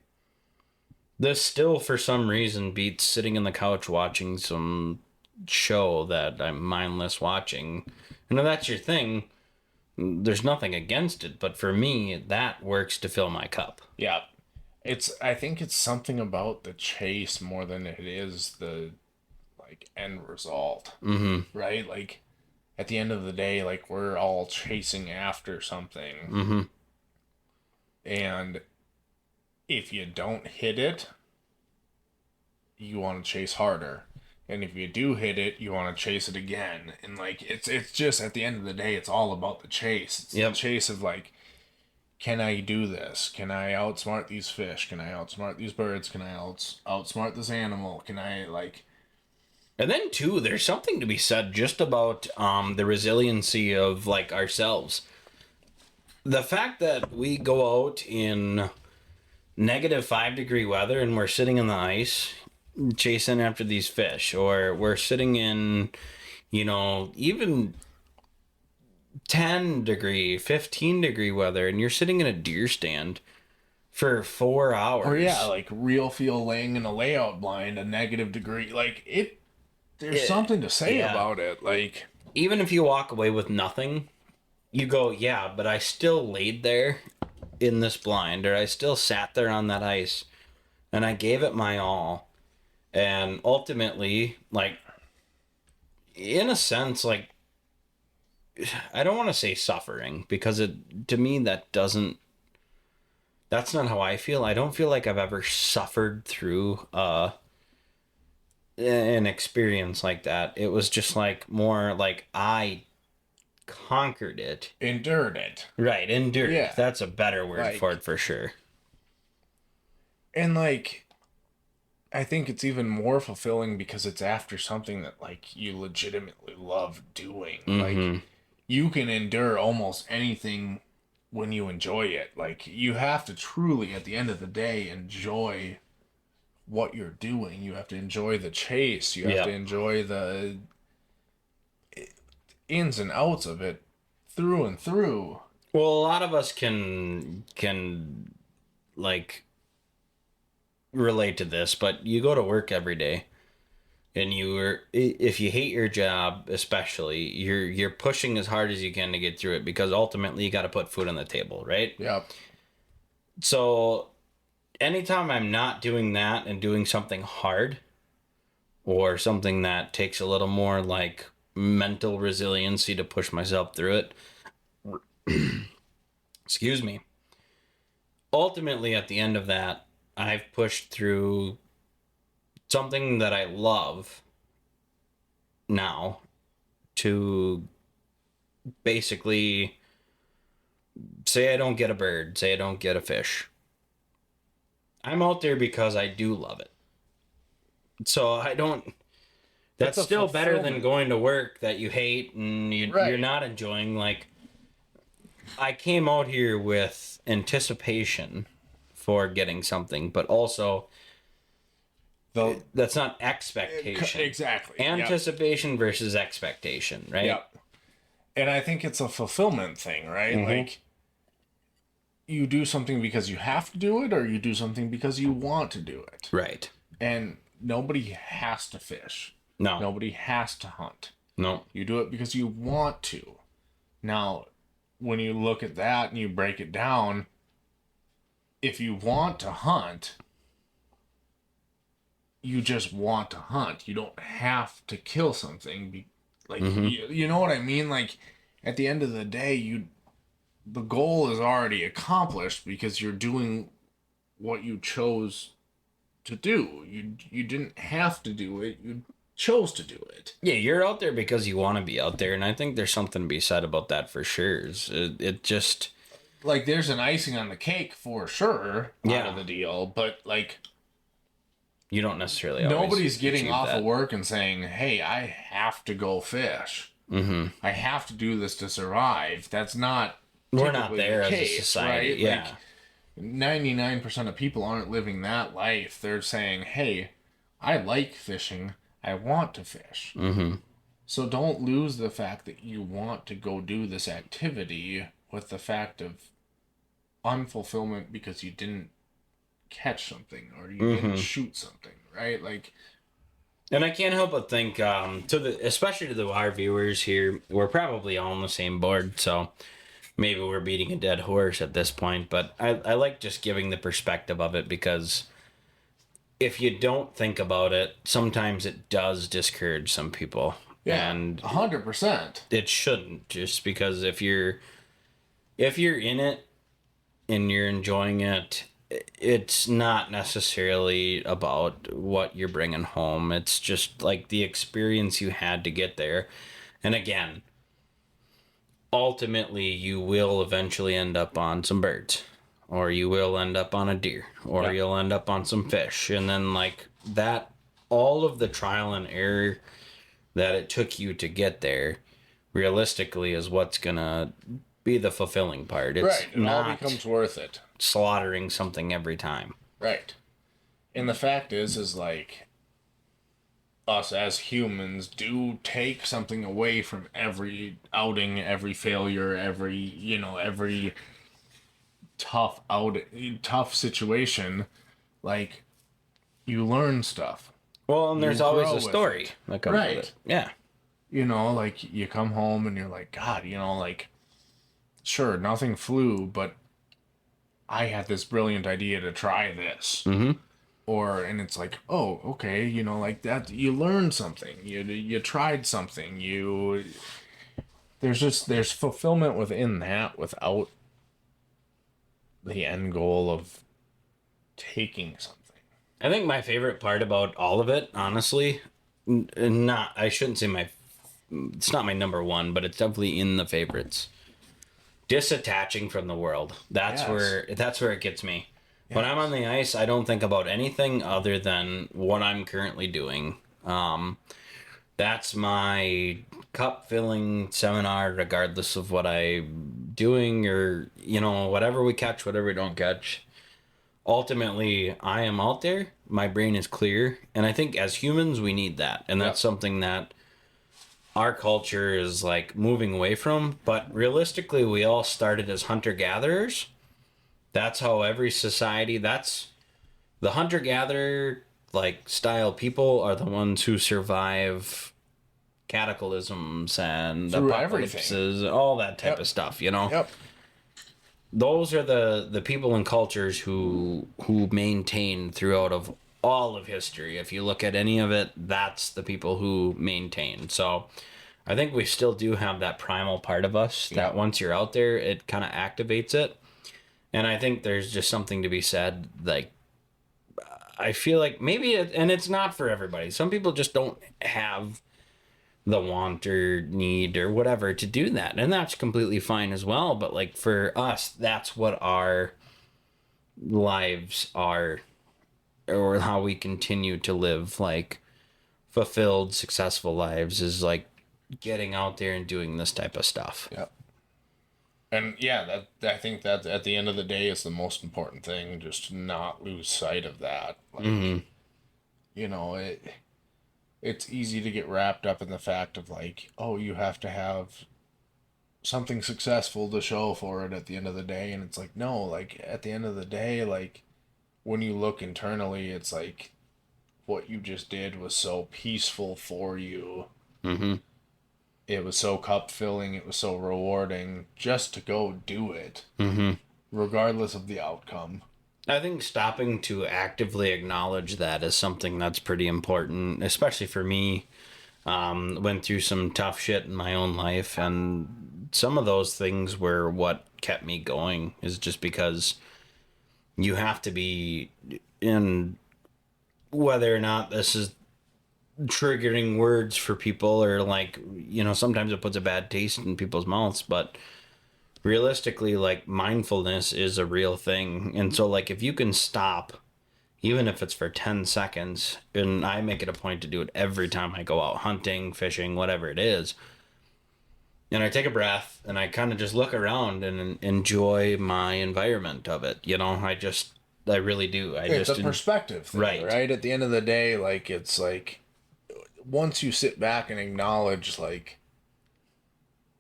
this still for some reason beats sitting on the couch watching some show that I'm mindless watching. And if that's your thing, there's nothing against it, but for me, that works to fill my cup. Yeah. I think it's something about the chase more than it is the, like, end result. Mm-hmm. Right? Like, at the end of the day, like, we're all chasing after something. Mm-hmm. And if you don't hit it, you want to chase harder. And if you do hit it, you want to chase it again. And, like, it's just, at the end of the day, it's all about the chase. It's the chase of, like, can I do this? Can I outsmart these fish? Can I outsmart these birds? Can I outsmart this animal? Can I, like... And then, too, there's something to be said just about the resiliency of, like, ourselves. The fact that we go out in negative 5-degree weather and we're sitting in the ice chasing after these fish, or we're sitting in, you know, even 10-degree, 15-degree weather, and you're sitting in a deer stand for 4 hours. Or, yeah, like, real feel laying in a layout blind, a negative degree. Like, there's something to say about it. Like, even if you walk away with nothing, you go, yeah, but I still laid there in this blind, or I still sat there on that ice, and I gave it my all. And ultimately, like, in a sense, like, I don't want to say suffering, because to me, that's not how I feel. I don't feel like I've ever suffered through an experience like that. It was just, like, more like I conquered it. Endured it. Right, endured. Yeah. That's a better word for it, for sure. And, like, I think it's even more fulfilling because it's after something that like you legitimately love doing. Like you can endure almost anything when you enjoy it. Like you have to truly at the end of the day enjoy what you're doing. You have to enjoy the chase. You have to enjoy the ins and outs of it through and through. Well, a lot of us can like relate to this, but you go to work every day and if you hate your job, especially, you're pushing as hard as you can to get through it because ultimately you got to put food on the table, right? Yep. So anytime I'm not doing that and doing something hard or something that takes a little more like mental resiliency to push myself through it, excuse me, ultimately at the end of that, I've pushed through something that I love now to basically say I don't get a bird, say I don't get a fish. I'm out there because I do love it. So I don't... That's still better than going to work that you hate and you're not enjoying. Like, I came out here with anticipation for getting something, but also that's not expectation. Exactly. Anticipation versus expectation, right? Yep. And I think it's a fulfillment thing, right? Like, you do something because you have to do it, or you do something because you want to do it. Right. And nobody has to fish. No. Nobody has to hunt. No. You do it because you want to. Now, when you look at that and you break it down, if you want to hunt, you just want to hunt. You don't have to kill something. You know what I mean? Like, at the end of the day, the goal is already accomplished because you're doing what you chose to do. You didn't have to do it. You chose to do it. Yeah, you're out there because you want to be out there, and I think there's something to be said about that for sure. It just... Like, there's an icing on the cake for sure out of the deal, but, like... You don't necessarily nobody's getting off of work and saying, hey, I have to go fish. I have to do this to survive. That's not... We're not there as a society, right? yeah. Like, 99% of people aren't living that life. They're saying, hey, I like fishing. I want to fish. So don't lose the fact that you want to go do this activity with the fact of unfulfillment because you didn't catch something or you didn't shoot something, right? Like, and I can't help but think, especially to our viewers here, we're probably all on the same board, so maybe we're beating a dead horse at this point, but I like just giving the perspective of it because if you don't think about it, sometimes it does discourage some people. Yeah, and 100%. It shouldn't, just because if you're in it and you're enjoying it, it's not necessarily about what you're bringing home. It's just like the experience you had to get there. And again, ultimately you will eventually end up on some birds, or you will end up on a deer, or you'll end up on some fish. And then like that, all of the trial and error that it took you to get there realistically is what's gonna be the fulfilling part. It's right. It all becomes worth it. Slaughtering something every time. Right. And the fact is like, us as humans do take something away from every outing, every failure, every tough situation. Like, you learn stuff. Well, and there's always a story that comes with it. Yeah. Like, you come home and you're like, God, like, sure, nothing flew, but I had this brilliant idea to try this. And it's like, oh, okay, like that, you learned something, you tried something, there's fulfillment within that without the end goal of taking something. I think my favorite part about all of it, honestly, I shouldn't say it's not my number one, but it's definitely in the favorites. Disattaching from the world. That's where it gets me. When I'm on the ice, I don't think about anything other than what I'm currently doing. That's my cup filling seminar, regardless of what I'm doing or, whatever we catch, whatever we don't catch. Ultimately, I am out there. My brain is clear. And I think as humans, we need that. And that's something that our culture is like moving away from. But realistically, we all started as hunter gatherers. That's how every society, that's the hunter gatherer like style people are the ones who survive cataclysms and Through apocalypses, all that type of stuff, Yep. Those are the people and cultures who maintain throughout of all of history. If you look at any of it, that's the people who maintain. So I think we still do have that primal part of us that once you're out there, it kind of activates it. And I think there's just something to be said. Like, I feel like maybe, and it's not for everybody. Some people just don't have the want or need or whatever to do that. And that's completely fine as well. But like for us, that's what our lives are, or how we continue to live like fulfilled, successful lives, is like getting out there and doing this type of stuff. Yep. And yeah, I think that at the end of the day is the most important thing, just to not lose sight of that. Like, it's easy to get wrapped up in the fact of like, oh, you have to have something successful to show for it at the end of the day. And it's like, no, like at the end of the day, like when you look internally, it's like what you just did was so peaceful for you. Mm-hmm. It was so cup filling. It was so rewarding just to go do it, regardless of the outcome. I think stopping to actively acknowledge that is something that's pretty important, especially for me. Went through some tough shit in my own life, and some of those things were what kept me going, is just because you have to be in, whether or not this is triggering words for people, or like, sometimes it puts a bad taste in people's mouths, but realistically, like, mindfulness is a real thing. And so like if you can stop, even if it's for 10 seconds, and I make it a point to do it every time I go out hunting, fishing, whatever it is, and I take a breath and I kind of just look around and enjoy my environment of it. I really do. It's a perspective thing, right? At the end of the day, like, it's like, once you sit back and acknowledge like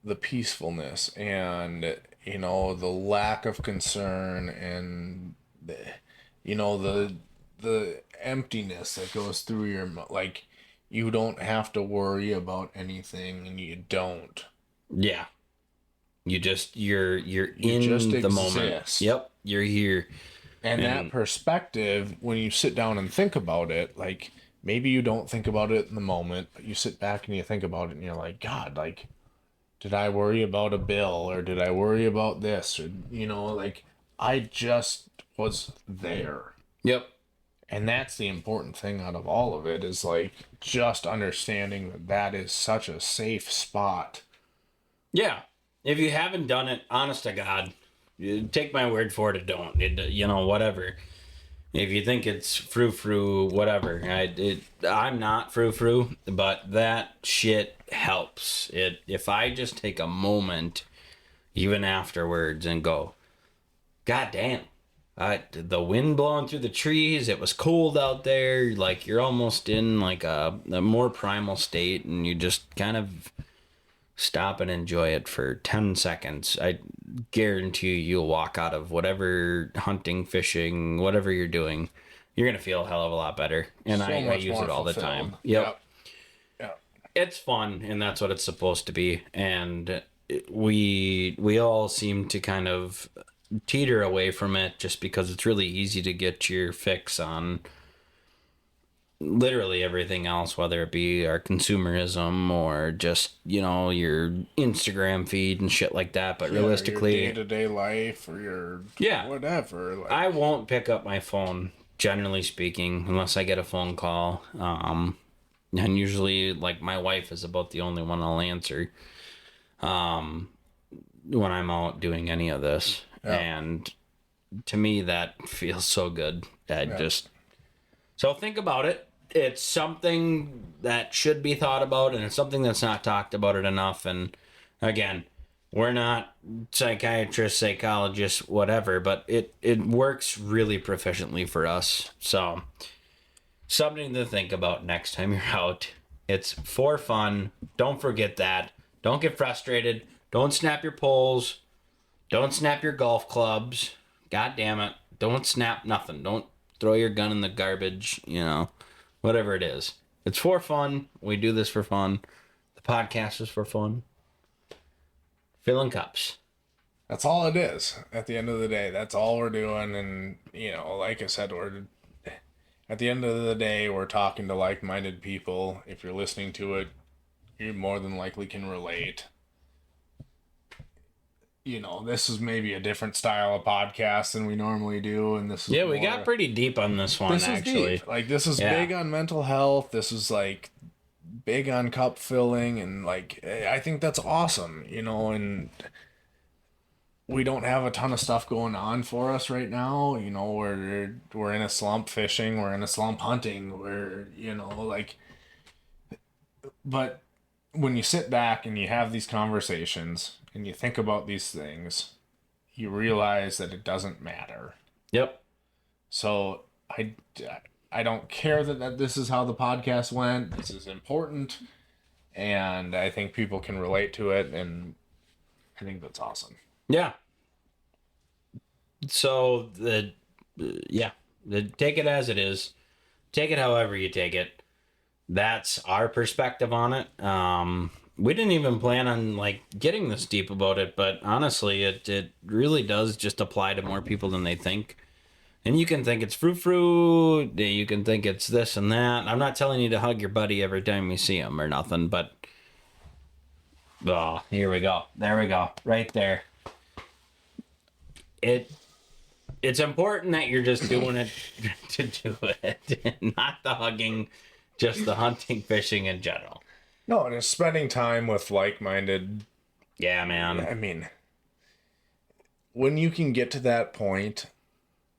the peacefulness and the lack of concern and the emptiness that goes through your, like, you don't have to worry about anything, and you don't. Yeah. You're in just the moment. Yep. You're here. And that perspective, when you sit down and think about it, like, maybe you don't think about it in the moment, but you sit back and you think about it and you're like, God, like, did I worry about a bill, or did I worry about this? Or, like, I just was there. Yep. And that's the important thing out of all of it, is like just understanding that is such a safe spot. Yeah. If you haven't done it, honest to God, take my word for it, don't. Whatever. If you think it's frou-frou, whatever. I'm not frou-frou, but that shit helps. If I just take a moment, even afterwards, and go, God damn, the wind blowing through the trees, it was cold out there, like, you're almost in like a more primal state, and you just kind of stop and enjoy it for 10 seconds. I guarantee you'll walk out of whatever hunting, fishing, whatever you're doing, you're going to feel a hell of a lot better. And I use it all the time. Yep. It's fun, and that's what it's supposed to be. And we all seem to kind of teeter away from it just because it's really easy to get your fix on literally everything else, whether it be our consumerism or just, your Instagram feed and shit like that. But realistically, your day-to-day life, or your whatever. Like, I won't pick up my phone, generally speaking, unless I get a phone call. And usually, like, my wife is about the only one I'll answer when I'm out doing any of this. And to me, that feels so good. So think about it. It's something that should be thought about, and it's something that's not talked about it enough. And again, we're not psychiatrists, psychologists, whatever, but it works really proficiently for us. So something to think about next time you're out. It's for fun. Don't forget that. Don't get frustrated. Don't snap your poles. Don't snap your golf clubs. God damn it. Don't snap nothing. Don't throw your gun in the garbage, whatever it is. It's for fun. We do this for fun. The podcast is for fun. Filling cups. That's all it is. At the end of the day, that's all we're doing. And, like I said, at the end of the day, we're talking to like-minded people. If you're listening to it, you more than likely can relate. This is maybe a different style of podcast than we normally do, and this is we got pretty deep on this one. This actually, is deep. Like, this is big on mental health. This is like big on cup filling, and like I think that's awesome. And we don't have a ton of stuff going on for us right now. We're in a slump fishing. We're in a slump hunting. But when you sit back and you have these conversations and you think about these things, you realize that it doesn't matter. Yep. So I don't care that this is how the podcast went. This is important, and I think people can relate to it, and I think that's awesome. Yeah. So take it as it is. Take it however you take it. That's our perspective on it. We didn't even plan on getting this deep about it, but honestly, it really does just apply to more people than they think. And you can think it's frou-frou, you can think it's this and that. I'm not telling you to hug your buddy every time you see him or nothing, but here we go. There we go. Right there. It's important that you're just doing it to do it, not the hugging, just the hunting, fishing in general. No, and it's spending time with like-minded. Yeah, man. I mean, when you can get to that point,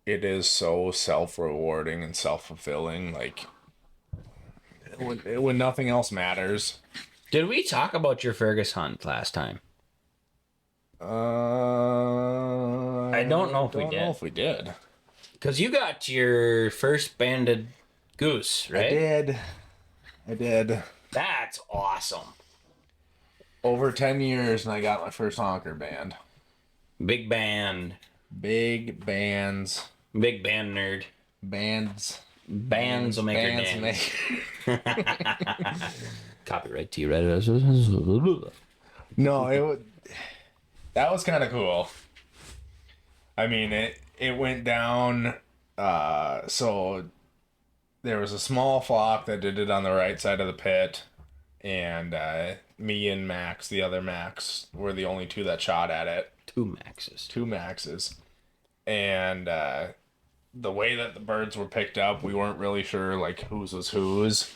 it is so self-rewarding and self-fulfilling. Like, when nothing else matters. Did we talk about your Fergus hunt last time? I don't know if we did. Because you got your first banded goose, right? I did. That's awesome. Over 10 years, and I got my first honker band. Big band. Big bands. Big band nerd. Bands will make bands your dance. Copyright to you, right? No, that was kind of cool. I mean, it went down. So there was a small flock that did it on the right side of the pit, and me and Max, the other Max, were the only two that shot at it. Two Maxes. And the way that the birds were picked up, we weren't really sure whose was whose.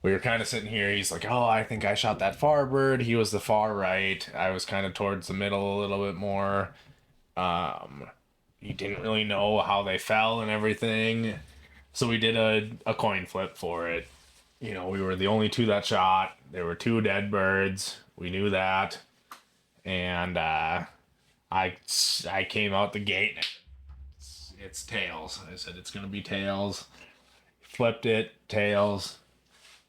We were kind of sitting here. He's like, "Oh, I think I shot that far bird." He was the far right. I was kind of towards the middle a little bit more. He didn't really know how they fell and everything. So we did a coin flip for it. We were the only two that shot. There were two dead birds. We knew that. And I came out the gate. It's tails. I said, it's going to be tails. Flipped it, tails.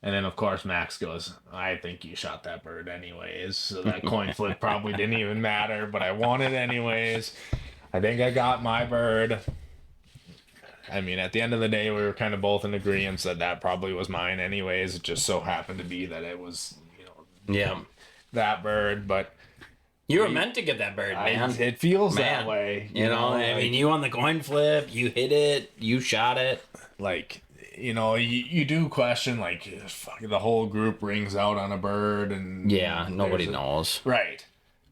And then, of course, Max goes, "I think you shot that bird anyways." So that coin flip probably didn't even matter, but I won it anyways. I think I got my bird. I mean, at the end of the day, we were kind of both in agreement that probably was mine anyways. It just so happened to be that it was, that bird. But you were meant to get that bird, man. It feels that way. I mean, you won the coin flip, you hit it, you shot it. You do question, the whole group rings out on a bird. And yeah, nobody knows. Right.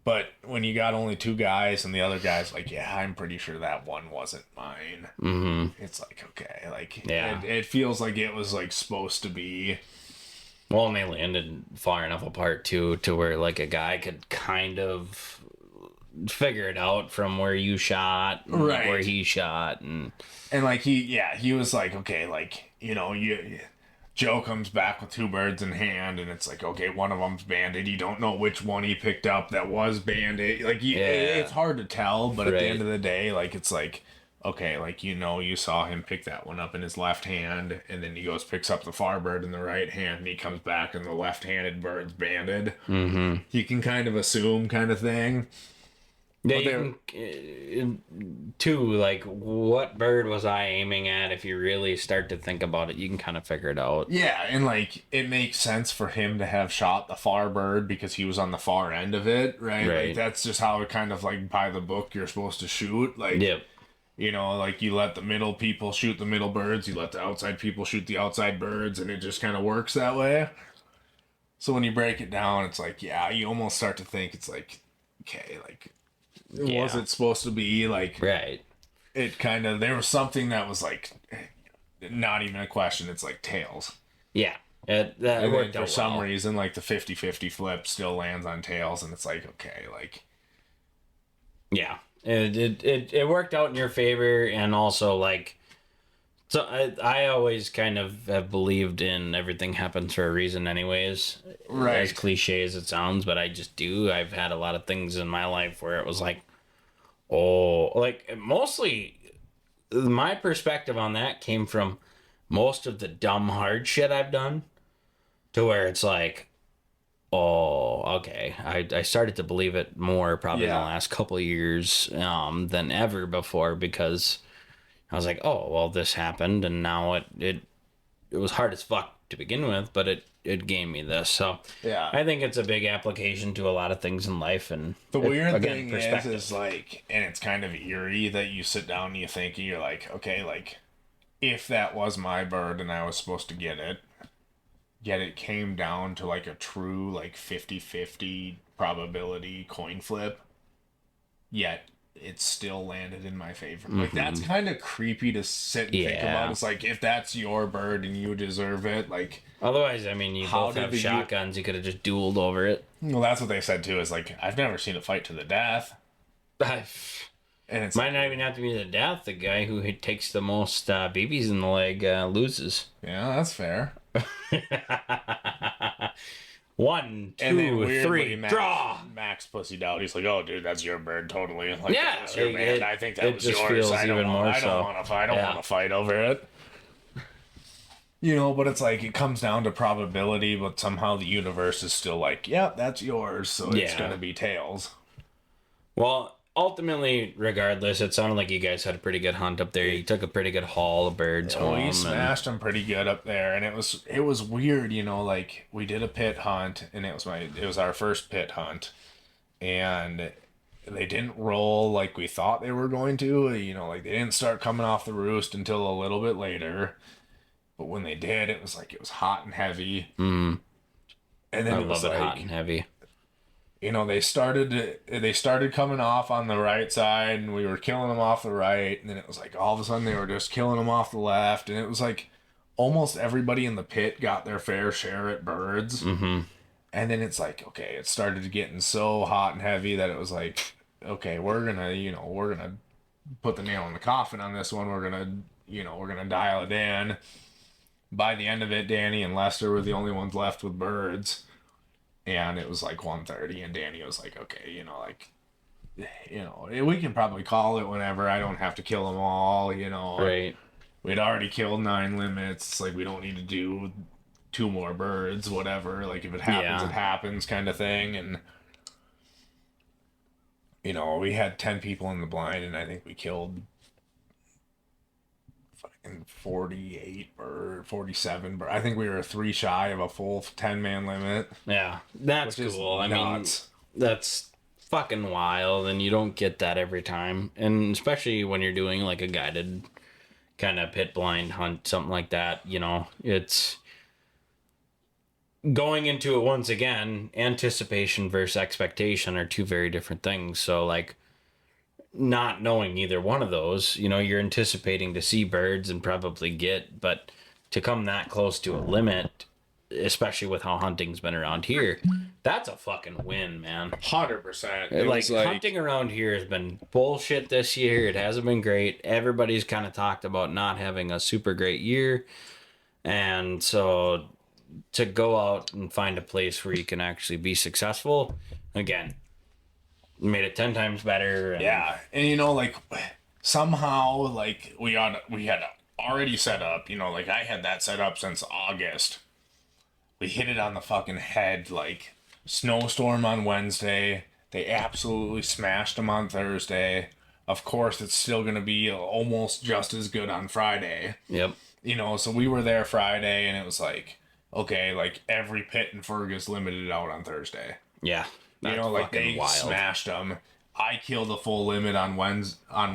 But when you got only two guys and the other guy's yeah, I'm pretty sure that one wasn't mine. Mm-hmm. It's okay. Yeah. It feels like it was supposed to be. Well, and they landed far enough apart too, to where a guy could kind of figure it out from where you shot, and Right. where he shot, and like he was like, okay, like, you know, Joe comes back with 2 birds in hand, and it's like, okay, one of them's banded. You don't know which one he picked up that was banded. Like, it's hard to tell, but at the end of the day, like, it's like, okay, like, you know, you saw him pick that one up in his left hand, and then he goes, picks up the far bird in the right hand, and he comes back, and the left-handed bird's banded. mm-hmm. You can kind of assume, kind of thing. Too, like, what bird was I aiming at? If you really start to think about it, you can kind of figure it out. Yeah, and like it makes sense for him to have shot the far bird because he was on the far end of it, right? Like that's just how it kind of like by the book you're supposed to shoot. Like, yep. You know, like you let the middle people shoot the middle birds, you let the outside people shoot the outside birds, and it just kind of works that way. So when you break it down, it's like, yeah, you almost start to think it's like, okay, like, was it supposed to be like, right? It kind of, there was something that was like, not even a question. It's like tails. Yeah. That worked for some reason, like the 50-50 flip still lands on tails, and it's like, okay, like, yeah, it worked out in your favor, and also like, so I always kind of have believed in everything happens for a reason, anyways. Right. As cliche as it sounds, but I just do. I've had a lot of things in my life where it was like, oh, like mostly my perspective on that came from most of the dumb hard shit I've done, to where it's like, oh, okay. I started to believe it more probably in the last couple of years than ever before, because I was like, oh, well, this happened, and now it was hard as fuck to begin with, but it gave me this. So yeah, I think it's a big application to a lot of things in life. And the weird thing is like, and it's kind of eerie that you sit down and you think, and you're like, okay, like, if that was my bird and I was supposed to get it, yet it came down to like a true like 50-50 probability coin flip, yet it still landed in my favor. Mm-hmm. Like, that's kind of creepy to sit and think about. It's like, if that's your bird and you deserve it, like, other's, I mean, you both have shotguns, you could have just dueled over it. Well, that's what they said too, is like, I've never seen a fight to the death. And it's might not even have to be the death. The guy who takes the most BBs in the leg loses. Yeah, that's fair. 1, 2, 3, draw. Max pussied out. He's like, "Oh, dude, that's your bird, totally." Like, yeah, that's your man. I think that was yours. I don't want to fight over it. You know, but it's like, it comes down to probability, but somehow the universe is still like, "Yeah, that's yours," so it's gonna be tails. Well, ultimately, regardless, it sounded like you guys had a pretty good hunt up there. You took a pretty good haul of birds home. We smashed them pretty good up there, and it was weird, you know. Like, we did a pit hunt, and it was our first pit hunt, and they didn't roll like we thought they were going to. You know, like, they didn't start coming off the roost until a little bit later, but when they did, it was like, it was hot and heavy. Mm. And then I love it hot and heavy. You know, they started coming off on the right side, and we were killing them off the right, and then it was like, all of a sudden they were just killing them off the left, and it was like almost everybody in the pit got their fair share at birds. Mm-hmm. And then it's like, okay, it started getting so hot and heavy that it was like, okay, we're gonna put the nail in the coffin on this one. We're gonna dial it in. By the end of it, Danny and Lester were the only ones left with birds. And it was like 1:30, and Danny was like, okay, we can probably call it whenever. I don't have to kill them all, Right. We'd already killed 9 limits. It's like, we don't need to do 2 more birds, whatever. Like, if it happens, it happens, kind of thing. And, we had 10 people in the blind, and I think we killed 48 or 47, but I think we were 3 shy of a full 10-man limit. Yeah, that's cool. I mean, that's fucking wild, and you don't get that every time, and especially when you're doing like a guided kind of pit blind hunt, something like that. It's going into it once again. Anticipation versus expectation are 2 very different things. So like, not knowing either one of those, you're anticipating to see birds and probably get, but to come that close to a limit especially with how hunting's been around here, that's a fucking win, man. 100%. Like hunting around here has been bullshit this year. It hasn't been great. Everybody's kind of talked about not having a super great year. And so to go out and find a place where you can actually be successful, again, made it 10 times better. And yeah. And you know, like somehow like we had already set up, you know, like I had that set up since August. We hit it on the fucking head, like snowstorm on Wednesday. They absolutely smashed them on Thursday. Of course, it's still going to be almost just as good on Friday. Yep. You know, so we were there Friday and it was like, okay, like every pit in Fergus limited out on Thursday. Yeah. You know, like they smashed them. I killed the full limit on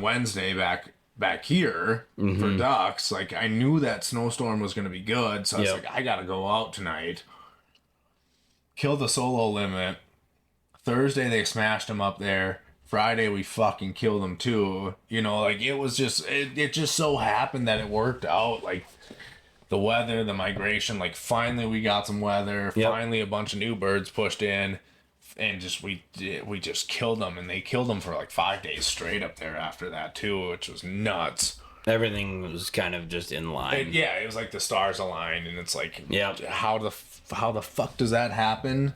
Wednesday back here for ducks. Like I knew that snowstorm was going to be good, so I was like, I got to go out tonight. Kill the solo limit. Thursday they smashed them up there. Friday we fucking killed them too. You know, like it was just it just so happened that it worked out. Like the weather, the migration. Like finally we got some weather. Yep. Finally a bunch of new birds pushed in. And just we just killed them, and they killed them for like 5 days straight up there after that too, which was nuts. Everything was kind of just in line. It was like the stars aligned, and it's like, yeah, how the fuck does that happen?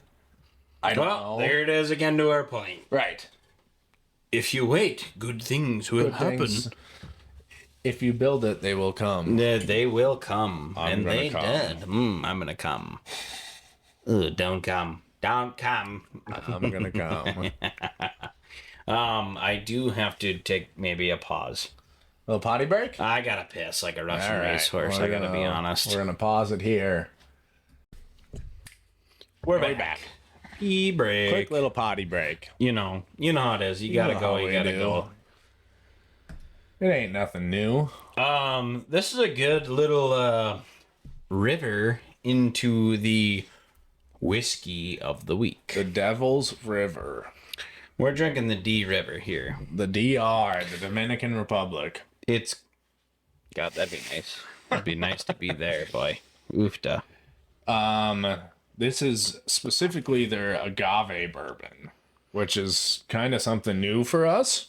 I don't know. There it is again to our point. Right. If you wait, good things will happen. If you build it, they will come. They will come, and they did. I'm gonna come. Ugh, don't come. Don't come. I'm gonna come. I do have to take maybe a pause. A little potty break? I gotta piss like a Russian racehorse. I gotta be honest. We're gonna pause it here. We're back. Pee break. Quick little potty break. You know how it is. You gotta go. You gotta go. It ain't nothing new. This is a good little river into the whiskey of the week. The Devil's River. We're drinking the D River here. The DR, the Dominican Republic. It's... God, that'd be nice. It'd be nice to be there, boy. Oofta. This is specifically their agave bourbon, which is kind of something new for us.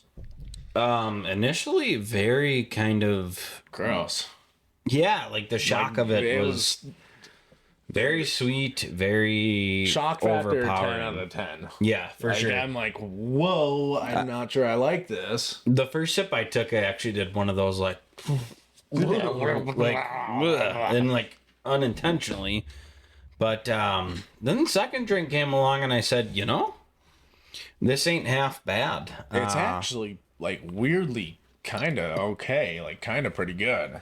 Initially very kind of... gross. Yeah, like the shock of it was... very sweet, very shock factor 10 overpowering. out of 10. Yeah, for sure. I'm like, whoa, I'm not sure I like this. The first sip I took, I actually did one of those like and like unintentionally. But then the second drink came along and I said, you know, this ain't half bad. It's actually like weirdly kind of okay, like kind of pretty good.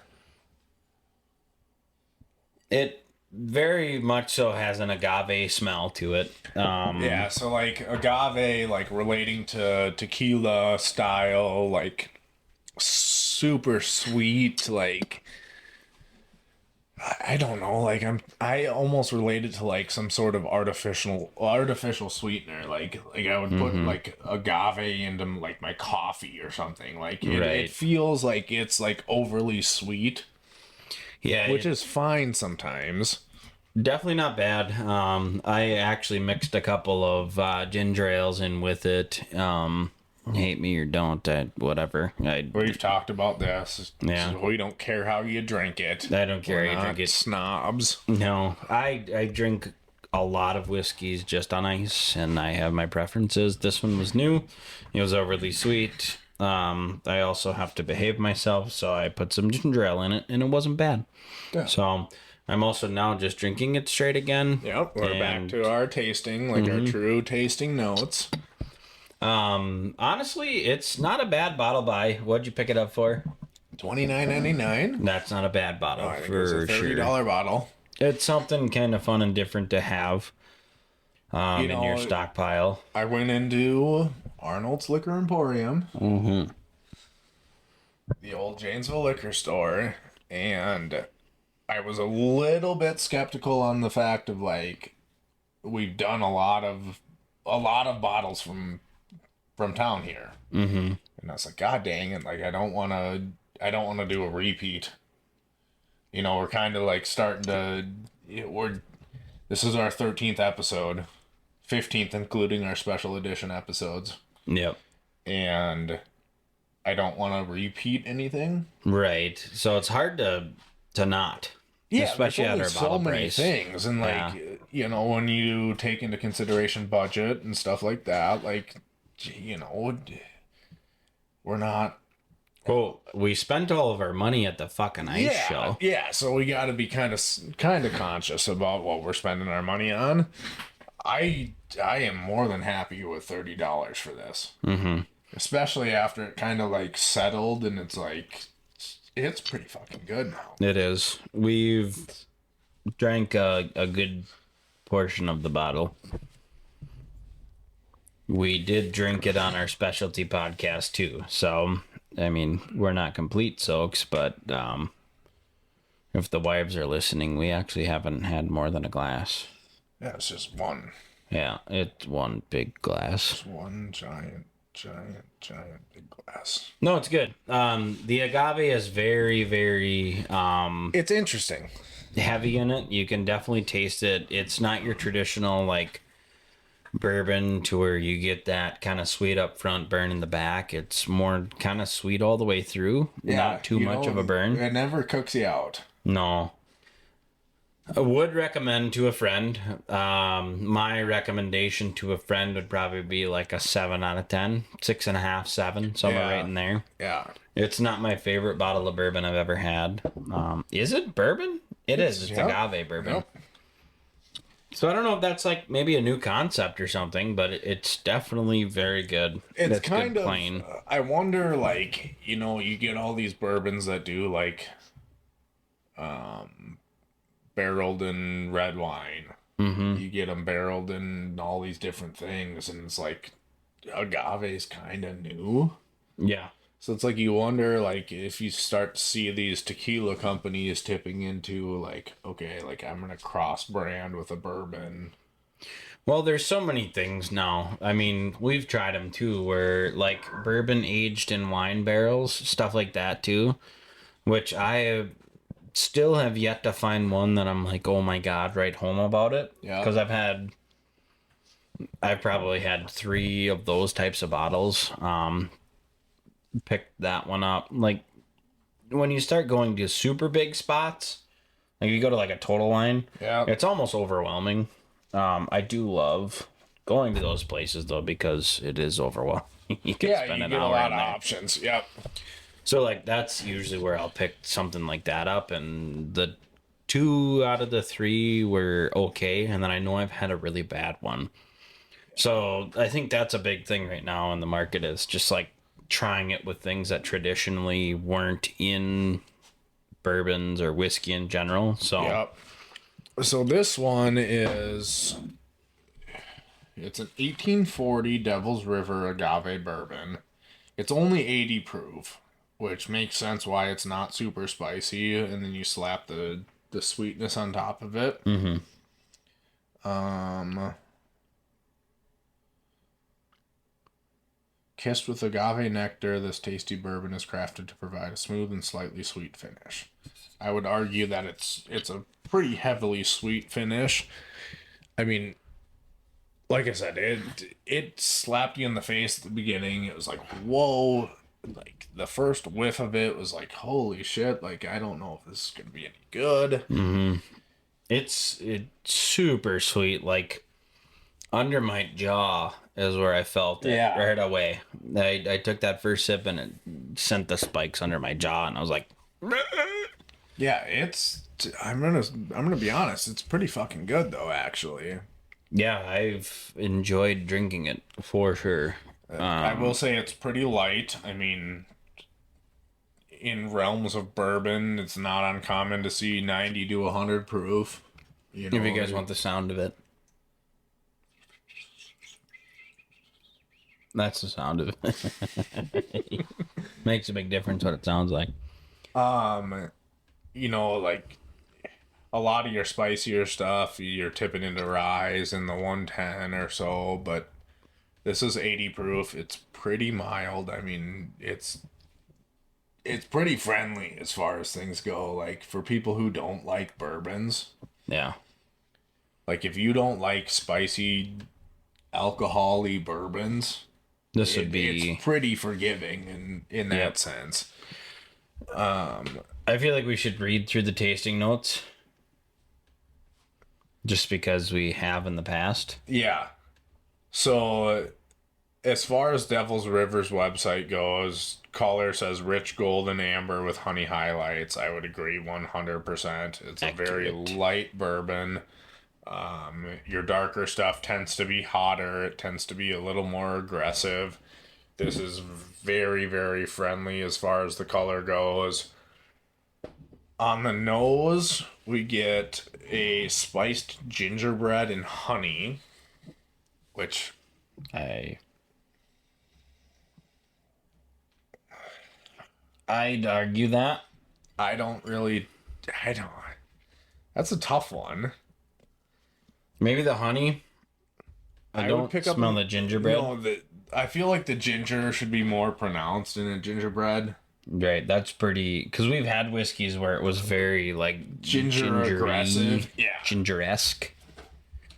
It very much so has an agave smell to it. Yeah, so like agave, like relating to tequila style, like super sweet, like I don't know, like I almost relate it to like some sort of artificial sweetener, like I would put like agave into like my coffee or something. Like it feels like it's like overly sweet. Yeah, which is fine sometimes. Definitely not bad. I actually mixed a couple of ginger ales in with it. Hate me or don't, whatever. We've talked about this. Yeah. So we don't care how you drink it. I don't care how you drink it. Snobs. No, I drink a lot of whiskeys just on ice, and I have my preferences. This one was new. It was overly sweet. I also have to behave myself, so I put some ginger ale in it, and it wasn't bad. Yeah. So I'm also now just drinking it straight again. Yep, we're back to our tasting, like our true tasting notes. Honestly, it's not a bad bottle buy. What'd you pick it up for? $29.99. That's not a bad bottle, I think it was a $30 bottle. It's something kind of fun and different to have in your stockpile. I went into Arnold's Liquor Emporium, the old Janesville liquor store, and I was a little bit skeptical on the fact of like we've done a lot of bottles from town here, and I was like, God dang it! Like I don't want to do a repeat. You know, we're kind of like starting to This is our 13th episode, 15th including our special edition episodes. Yep. And I don't want to repeat anything. Right. So it's hard to not. Yeah, especially at our so bottle many price. things, and like you know, when you take into consideration budget and stuff like that, like you know, we're not. Well, we spent all of our money at the fucking ice show. Yeah, so we got to be kind of conscious about what we're spending our money on. I am more than happy with $30 for this, especially after it kind of like settled, and it's like. It's pretty fucking good now. It is. We've drank a good portion of the bottle. We did drink it on our specialty podcast too. So, I mean, we're not complete soaks, but if the wives are listening, we actually haven't had more than a glass. Yeah, it's just one. Yeah, it's one big glass. It's one giant big glass. No, it's good. The agave is very, very it's interesting. Heavy in it. You can definitely taste it. It's not your traditional like bourbon to where you get that kind of sweet up front, burn in the back. It's more kind of sweet all the way through. Yeah, not too much of a burn. It never cooks you out. No. I would recommend to a friend. My recommendation to a friend would probably be like a 7 out of 10, 6.5, 7, somewhere right in there. Yeah. It's not my favorite bottle of bourbon I've ever had. Is it bourbon? It's agave bourbon. Yep. So I don't know if that's like maybe a new concept or something, but it's definitely very good. It's kind of plain. I wonder, like, you know, you get all these bourbons that do like barreled in red wine. You get them barreled in all these different things, and it's like agave's kind of new. Yeah. So it's like you wonder, like, if you start to see these tequila companies tipping into, like, okay, like, I'm going to cross-brand with a bourbon. Well, there's so many things now. I mean, we've tried them, too, where, like, bourbon aged in wine barrels, stuff like that, too, which I still have yet to find one that I'm like, oh, my God, write home about it. Yeah. Because I've probably had 3 of those types of bottles. Picked that one up. Like when you start going to super big spots, like you go to like a Total Wine, it's almost overwhelming. I do love going to those places though because it is overwhelming. You can spend an hour a lot in of there. options. Yep. So like that's usually where I'll pick something like that up, and the 2 out of the 3 were okay, and then I know I've had a really bad one. So I think that's a big thing right now in the market is just like trying it with things that traditionally weren't in bourbons or whiskey in general. So So this one it's an 1840 Devil's River agave bourbon. It's only 80 proof, which makes sense why it's not super spicy, and then you slap the sweetness on top of it. Kissed with agave nectar, this tasty bourbon is crafted to provide a smooth and slightly sweet finish. I would argue that it's a pretty heavily sweet finish. I mean, like I said, it slapped you in the face at the beginning. It was like, whoa. Like, the first whiff of it was like, holy shit. Like, I don't know if this is going to be any good. It's super sweet. Like, under my jaw is where I felt it right away. I took that first sip and it sent the spikes under my jaw, and I was like, yeah, I'm gonna be honest, it's pretty fucking good though, actually. Yeah, I've enjoyed drinking it for sure. I will say it's pretty light. I mean, in realms of bourbon, it's not uncommon to see 90 to 100 proof. You know, if you guys want the sound of it. That's the sound of it. Makes a big difference what it sounds like. You know, like a lot of your spicier stuff, you're tipping into ryes in the 110 or so, but this is 80 proof. It's pretty mild. I mean, it's pretty friendly as far as things go. Like for people who don't like bourbons. Yeah. Like, if you don't like spicy, alcohol-y bourbons, this would be... It's pretty forgiving in that sense. I feel like we should read through the tasting notes. Just because we have in the past. Yeah. So, as far as Devil's River's website goes, color says rich golden amber with honey highlights. I would agree 100%. It's a very light bourbon. Your darker stuff tends to be hotter. It tends to be a little more aggressive. This is very, very friendly as far as the color goes. On the nose, we get a spiced gingerbread and honey, which I'd argue that. I don't. That's a tough one. Maybe the honey. I don't smell the gingerbread. No, I feel like the ginger should be more pronounced in a gingerbread. Right, that's pretty... Because we've had whiskeys where it was very, like, ginger aggressive. Yeah. Ginger-esque.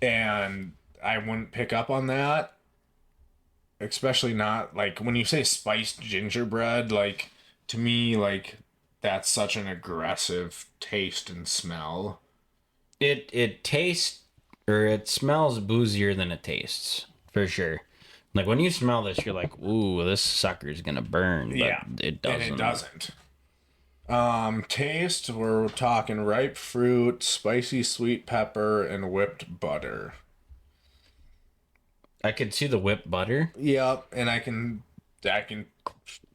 And I wouldn't pick up on that. Especially not, like, when you say spiced gingerbread, like, to me, like, that's such an aggressive taste and smell. It tastes... Or it smells boozier than it tastes. For sure. Like, when you smell this, you're like, ooh, this sucker's gonna burn. But yeah, it doesn't. And it doesn't. Taste, we're talking ripe fruit, spicy sweet pepper, and whipped butter. I could see the whipped butter. Yep, and I can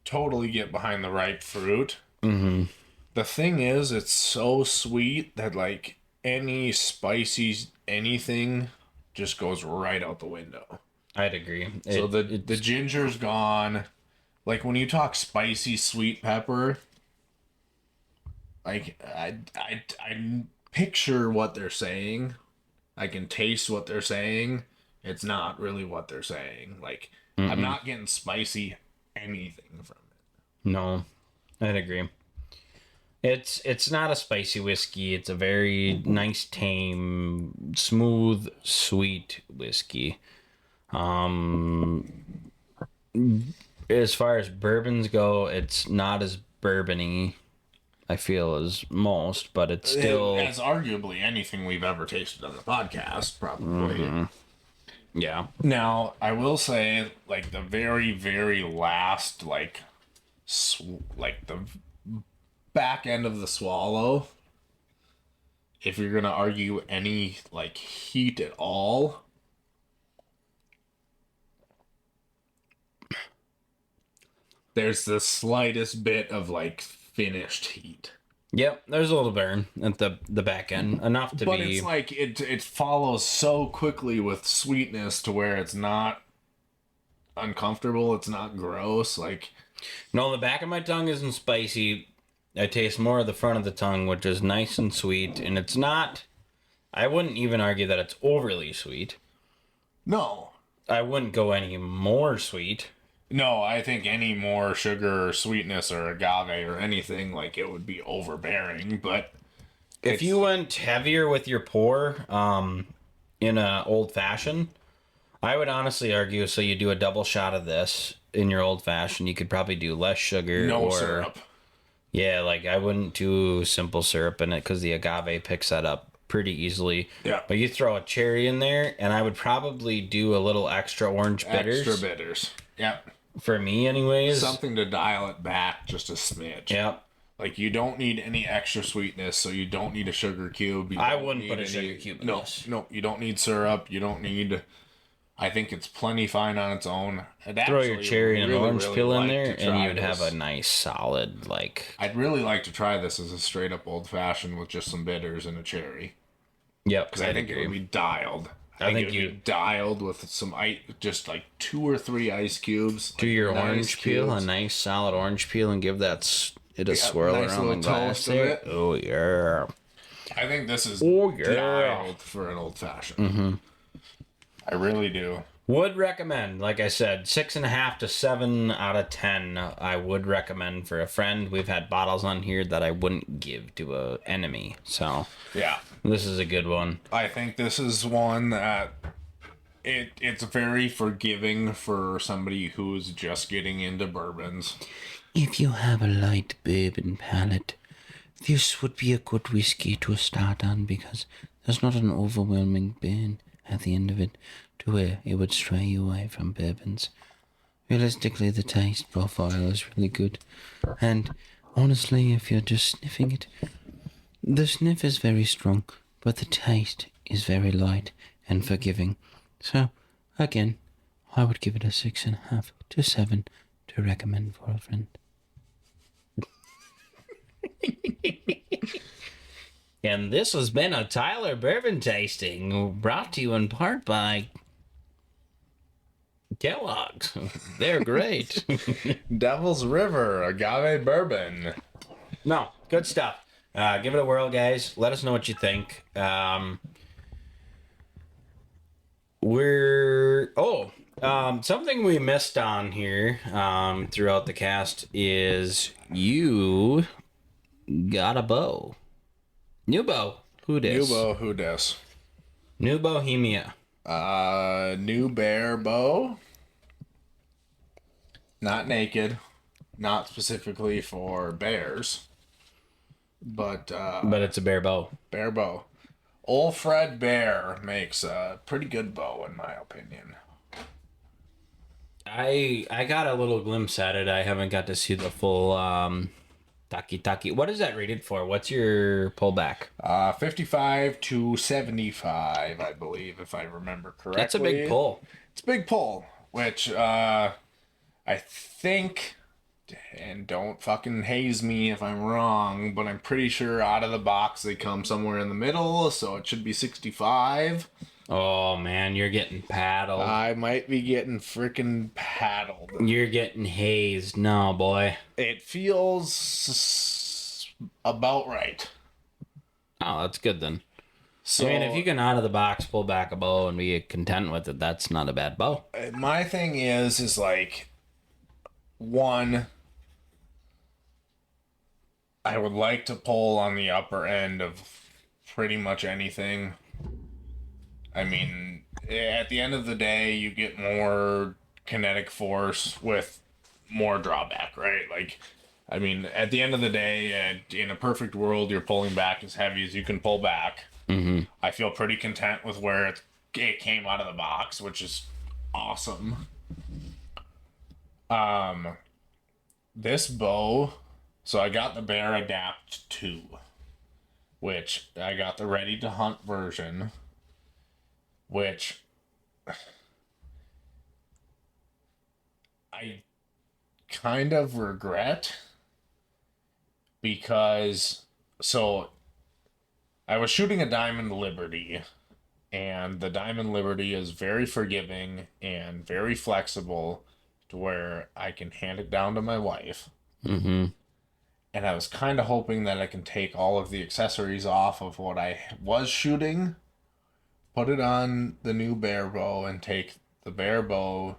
totally get behind the ripe fruit. Mm-hmm. The thing is, it's so sweet that, like, any spicy anything just goes right out the window. I'd agree. So the ginger's gone. Like, when you talk spicy sweet pepper, like, I picture what they're saying. I can taste what they're saying. It's not really what they're saying. Like, I'm not getting spicy anything from it. No, I'd agree. It's not a spicy whiskey. It's a very nice, tame, smooth, sweet whiskey. As far as bourbons go, it's not as bourbony, I feel, as most, but it's still... As arguably anything we've ever tasted on the podcast, probably. Mm-hmm. Yeah. Now, I will say, like, the very, very last, like the back end of the swallow, if you're gonna argue any, like, heat at all... There's the slightest bit of, like, finished heat. Yep, there's a little burn at the back end, enough to but it's like it follows so quickly with sweetness to where it's not uncomfortable, it's not gross. Like, no, the back of my tongue isn't spicy. I taste more of the front of the tongue, which is nice and sweet, and it's not... I wouldn't even argue that it's overly sweet. No. I wouldn't go any more sweet. No, I think any more sugar or sweetness or agave or anything, like, it would be overbearing, but... If you went heavier with your pour in a old-fashioned, I would honestly argue, so you do a double shot of this in your old-fashioned, you could probably do less sugar. No syrup. Yeah, like, I wouldn't do simple syrup in it because the agave picks that up pretty easily. Yeah. But you throw a cherry in there, and I would probably do a little extra orange bitters. Extra bitters. Yep. For me, anyways. Something to dial it back just a smidge. Yep. Like, you don't need any extra sweetness, so you don't need a sugar cube. I wouldn't put a sugar cube in this. No, you don't need syrup. You don't need... I think it's plenty fine on its own. Throw your cherry and orange peel in there, and you'd have a nice, solid, like... I'd really like to try this as a straight-up old-fashioned with just some bitters and a cherry. Yep, because I think it would be dialed. I think you dialed with some ice, just like 2 or 3 ice cubes. Do your orange peel, a nice solid orange peel, and give that a swirl around the glass there. Oh yeah. I think this is dialed for an old fashioned. Mm-hmm. I really do. Would recommend, like I said, 6.5 to 7 out of 10. I would recommend for a friend. We've had bottles on here that I wouldn't give to a enemy. So Yeah. this is a good one. I think this is one that it's very forgiving for somebody who's just getting into bourbons. If you have a light bourbon palate, this would be a good whiskey to start on because there's not an overwhelming burn at the end of it to where it would stray you away from bourbons. Realistically, the taste profile is really good. And honestly, if you're just sniffing it, the sniff is very strong, but the taste is very light and forgiving. So, again, I would give it a 6.5 to 7 to recommend for a friend. And this has been a Tyler Bourbon Tasting, brought to you in part by Kellogg's. They're great. Devil's River Agave Bourbon. No, good stuff. Give it a whirl, guys. Let us know what you think. Something we missed on here throughout the cast is you got a bow. New bow. Who dis? New bow, who dis? New Bohemia. New bear bow. Not naked. Not specifically for bears. But it's a bear bow. Bear bow. Old Fred Bear makes a pretty good bow, in my opinion. I got a little glimpse at it. I haven't got to see the full Taki. What is that rated for? What's your pullback? 55 to 75, I believe, if I remember correctly. That's a big pull. It's a big pull, which I think, and don't fucking haze me if I'm wrong, but I'm pretty sure out of the box they come somewhere in the middle, so it should be 65. Oh, man, you're getting paddled. I might be getting freaking paddled. You're getting hazed. No, boy. It feels about right. Oh, that's good then. So, I mean, if you can out of the box pull back a bow and be content with it, that's not a bad bow. My thing is like, one, I would like to pull on the upper end of pretty much anything. I mean, at the end of the day, you get more kinetic force with more drawback, right? Like, I mean, at the end of the day, in a perfect world, you're pulling back as heavy as you can pull back. Mm-hmm. I feel pretty content with where it came out of the box, which is awesome. This bow, so I got the Bear Adapt 2, which I got the Ready to Hunt version, which I kind of regret because, so I was shooting a Diamond Liberty, and the Diamond Liberty is very forgiving and very flexible to where I can hand it down to my wife. Mm-hmm. And I was kind of hoping that I can take all of the accessories off of what I was shooting, put it on the new bear bow, and take the bear bow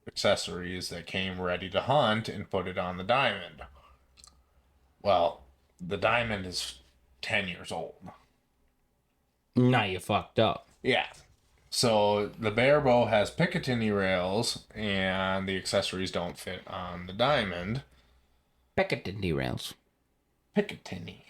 accessories that came Ready to Hunt and put it on the Diamond. Well, the Diamond is 10 years old. Now you fucked up. Yeah. So the bear bow has Picatinny rails, and the accessories don't fit on the Diamond. Picatinny rails. Picatinny.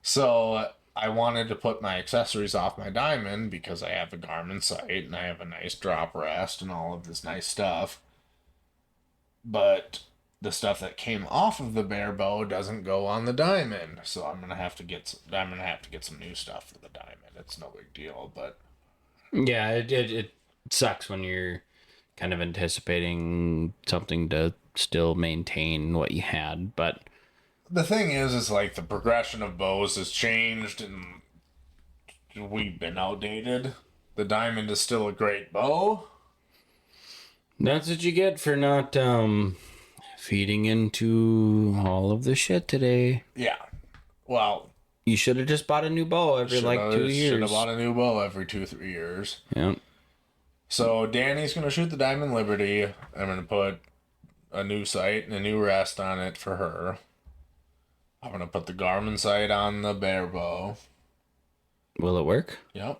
So I wanted to put my accessories off my Diamond because I have a Garmin sight and I have a nice drop rest and all of this nice stuff. But the stuff that came off of the bear bow doesn't go on the Diamond, so I'm gonna have to get some new stuff for the Diamond. It's no big deal, but yeah, it sucks when you're kind of anticipating something to still maintain what you had, but the thing is like the progression of bows has changed and we've been outdated. The Diamond is still a great bow. That's what you get for not feeding into all of the shit today. Yeah. Well, You should have just bought a new bow every like 2 years. Should have bought a new bow every 2-3 years. Yeah. So Danny's going to shoot the Diamond Liberty. I'm going to put a new sight and a new rest on it for her. I'm going to put the Garmin sight on the bear bow. Will it work? Yep.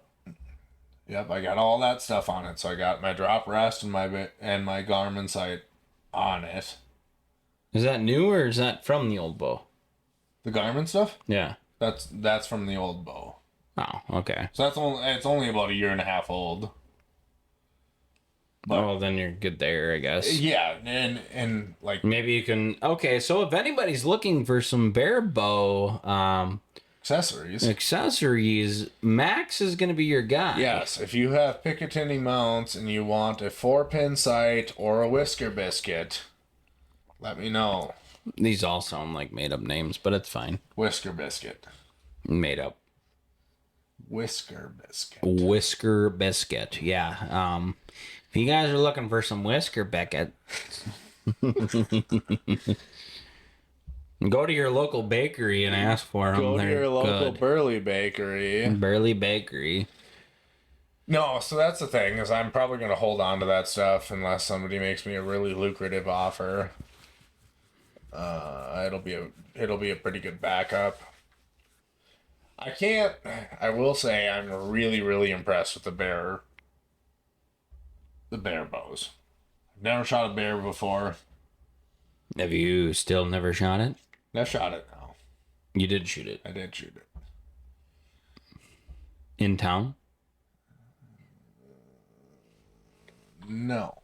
Yep, I got all that stuff on it. So I got my drop rest and my Garmin sight on it. Is that new or is that from the old bow? The Garmin stuff? Yeah. That's from the old bow. Oh, okay. So it's only about a year and a half old. But, well, then you're good there, I guess. Yeah, and like maybe you can. Okay, so if anybody's looking for some bear bow accessories, Max is going to be your guy. Yes, if you have Picatinny mounts and you want a 4-pin sight or a whisker biscuit, let me know. These all sound like made up names, but it's fine. Whisker biscuit. Made up. Whisker biscuit. Whisker biscuit. Yeah. If you guys are looking for some whisker biscuit, go to your local bakery and ask for them. Go to your local Burley Bakery. Burley Bakery. No, so that's the thing, is I'm probably going to hold on to that stuff unless somebody makes me a really lucrative offer. It'll be a pretty good backup. I will say I'm really, really impressed with the bear bows. I've never shot a bear before. Have you still never shot it? I've shot it now. You did shoot it? I did shoot it. In town? No.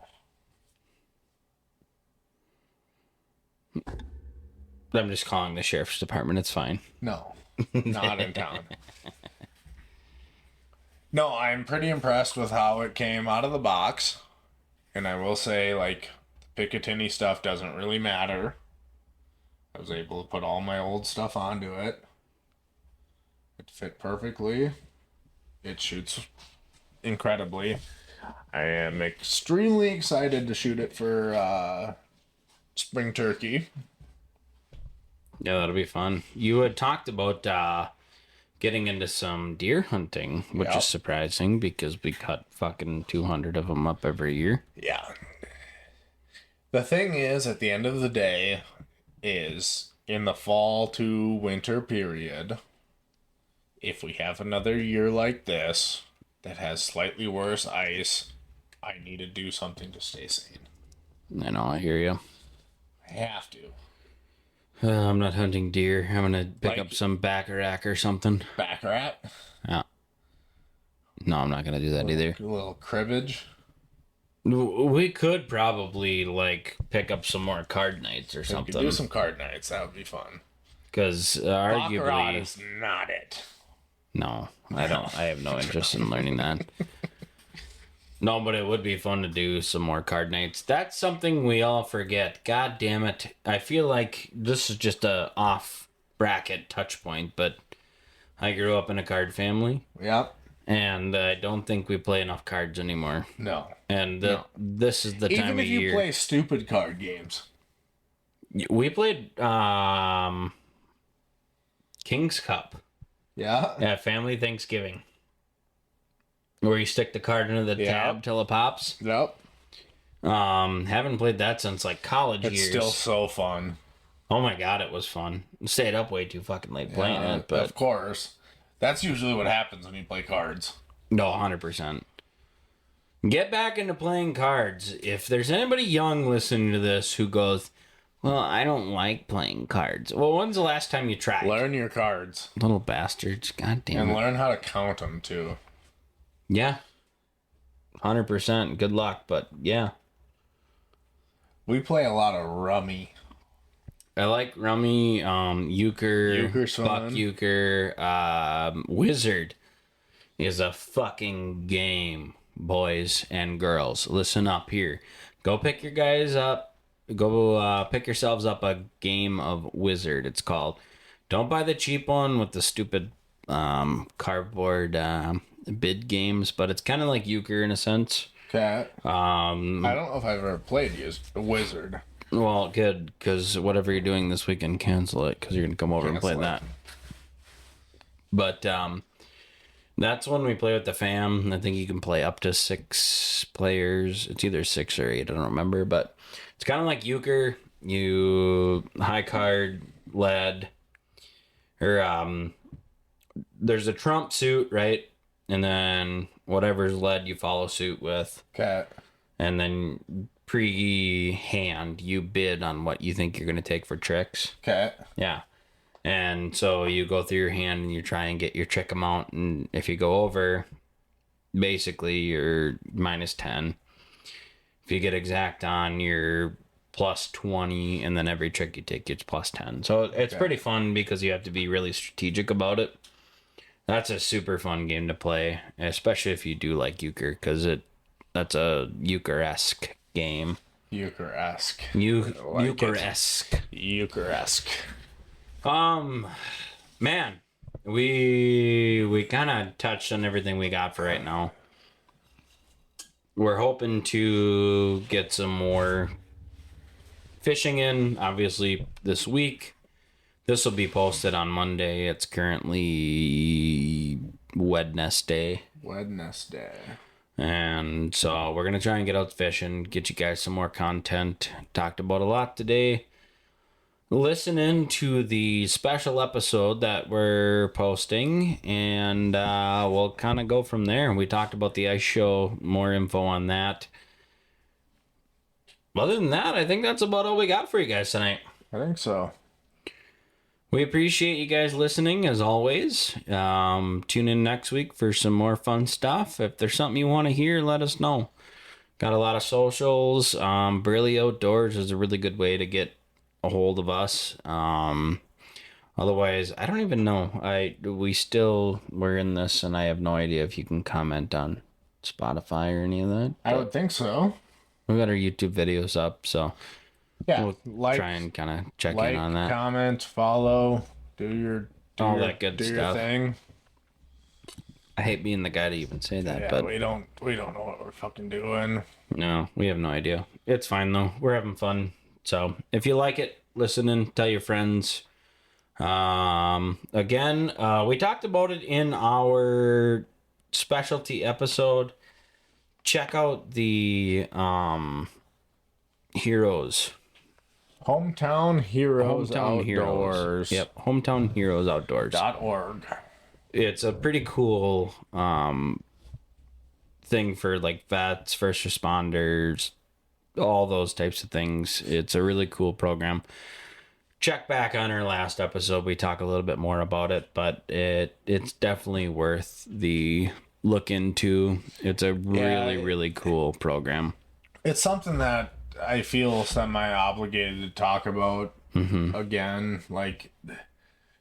I'm just calling the sheriff's department. It's fine. No. Not in town. No, I'm pretty impressed with how it came out of the box. And I will say, like, the Picatinny stuff doesn't really matter. I was able to put all my old stuff onto it. It fit perfectly. It shoots incredibly. I am extremely excited to shoot it for spring turkey. Yeah, that'll be fun. You had talked about getting into some deer hunting, which is surprising because we cut fucking 200 of them up every year. Yeah. The thing is, at the end of the day, is in the fall to winter period, if we have another year like this that has slightly worse ice, I need to do something to stay sane. I know, I hear you. I have to. I'm not hunting deer. I'm going to pick up some baccarat or something. Baccarat? Yeah. No, I'm not going to do that either. A little cribbage? We could probably, like, pick up some more card nights or something. We could do some card nights. That would be fun. Because arguably... Baccarat is not it. No, I don't. I have no interest in learning that. No, but it would be fun to do some more card nights. That's something we all forget. God damn it. I feel like this is just a off bracket touch point, but I grew up in a card family. Yep. And I don't think we play enough cards anymore. No. And this is the time of year. Even if you play stupid card games. We played King's Cup. Yeah? Yeah, Family Thanksgiving. Where you stick the card into the tab till it pops. Yep. Haven't played that since like college years. It's still so fun. Oh my god, it was fun. Stayed up way too fucking late playing it, but of course. That's usually what happens when you play cards. No, 100%. Get back into playing cards. If there's anybody young listening to this who goes, well, I don't like playing cards. Well, when's the last time you tried? Learn your cards. Little bastards. God damn it. And learn how to count them, too. Yeah. 100%. Good luck, but yeah. We play a lot of rummy. I like rummy, euchre, buck euchre, wizard is a fucking game, boys and girls. Listen up here. Go pick your guys up. Go pick yourselves up a game of wizard, it's called. Don't buy the cheap one with the stupid cardboard bid games, but it's kind of like euchre in a sense. Okay. I don't know if I've ever played a wizard. Well, good, because whatever you're doing this weekend, cancel it, because you're going to come over and play that. But that's when we play with the fam. I think you can play up to 6 players. It's either 6 or 8. I don't remember, but it's kind of like euchre. You high card lead, or there's a trump suit, right? And then whatever's led, you follow suit with. Okay. And then pre-hand, you bid on what you think you're going to take for tricks. Okay. Yeah. And so you go through your hand and you try and get your trick amount. And if you go over, basically you're minus 10. If you get exact on, you're plus 20. And then every trick you take, it's plus 10. So it's pretty fun because you have to be really strategic about it. That's a super fun game to play, especially if you do like euchre, because that's a euchre-esque game. Euchre-esque. Euchre-esque. Euchre-esque. Man, we kind of touched on everything we got for right now. We're hoping to get some more fishing in, obviously, this week. This will be posted on Monday. It's currently Wednesday. And so we're going to try and get out fishing, get you guys some more content. Talked about a lot today. Listen in to the special episode that we're posting, and we'll kind of go from there. We talked about the ice show, more info on that. Other than that, I think that's about all we got for you guys tonight. I think so. We appreciate you guys listening, as always. Tune in next week for some more fun stuff. If there's something you want to hear, let us know. Got a lot of socials. Burley Outdoors is a really good way to get a hold of us. Otherwise, I don't even know. We're in this, and I have no idea if you can comment on Spotify or any of that. I would think so. We got our YouTube videos up, so yeah, we'll try and kind of check in on that. Comment, follow, all that good do stuff. Your thing. I hate being the guy to even say that, but we don't know what we're fucking doing. No, we have no idea. It's fine though. We're having fun. So if you like it, listen and tell your friends. Again, we talked about it in our specialty episode. Check out the Heroes. Hometown Heroes Outdoors. Yep, Hometown Heroes Outdoors. .org. It's a pretty cool thing for like vets, first responders, all those types of things. It's a really cool program. Check back on our last episode. We talk a little bit more about it, but it's definitely worth the look into. It's a really cool program. It's something that I feel semi-obligated to talk about again. Like,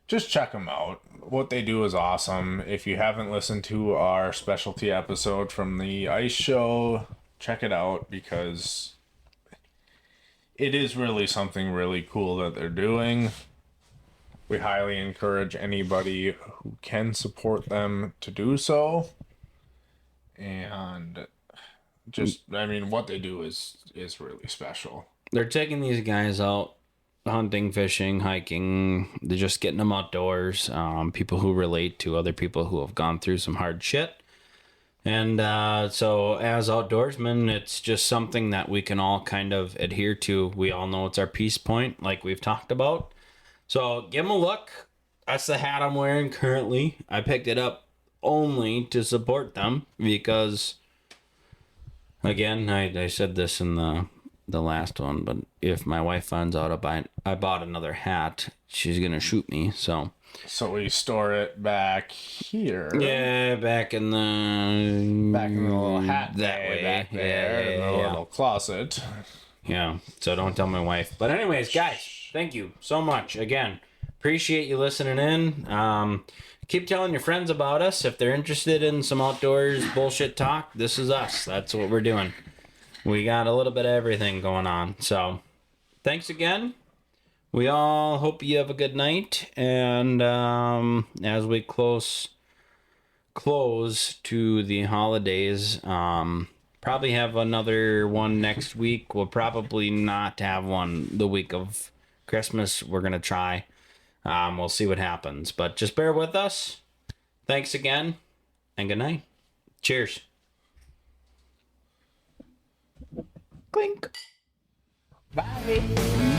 just check them out. What they do is awesome. If you haven't listened to our specialty episode from the ice show, check it out, because it is really something really cool that they're doing. We highly encourage anybody who can support them to do so. And just, I mean, what they do is really special. They're taking these guys out hunting, fishing, hiking. They're just getting them outdoors. People who relate to other people who have gone through some hard shit. And so as outdoorsmen, it's just something that we can all kind of adhere to. We all know it's our peace point, like we've talked about. So give them a look. That's the hat I'm wearing currently. I picked it up only to support them because, again, I said this in the last one, but if my wife finds out I bought another hat, she's gonna shoot me. So we store it back here. Yeah, back in the little hat that way back there in the little closet. Yeah, so don't tell my wife. But anyways, guys, thank you so much again. Appreciate you listening in. Keep telling your friends about us if they're interested in some outdoors bullshit talk. This is us. That's what we're doing. We got a little bit of everything going on. So thanks again. We all hope you have a good night. And as we close to the holidays, probably have another one next week. We'll probably not have one the week of Christmas. We're going to try. We'll see what happens. But just bear with us. Thanks again, and good night. Cheers. Clink. Bye.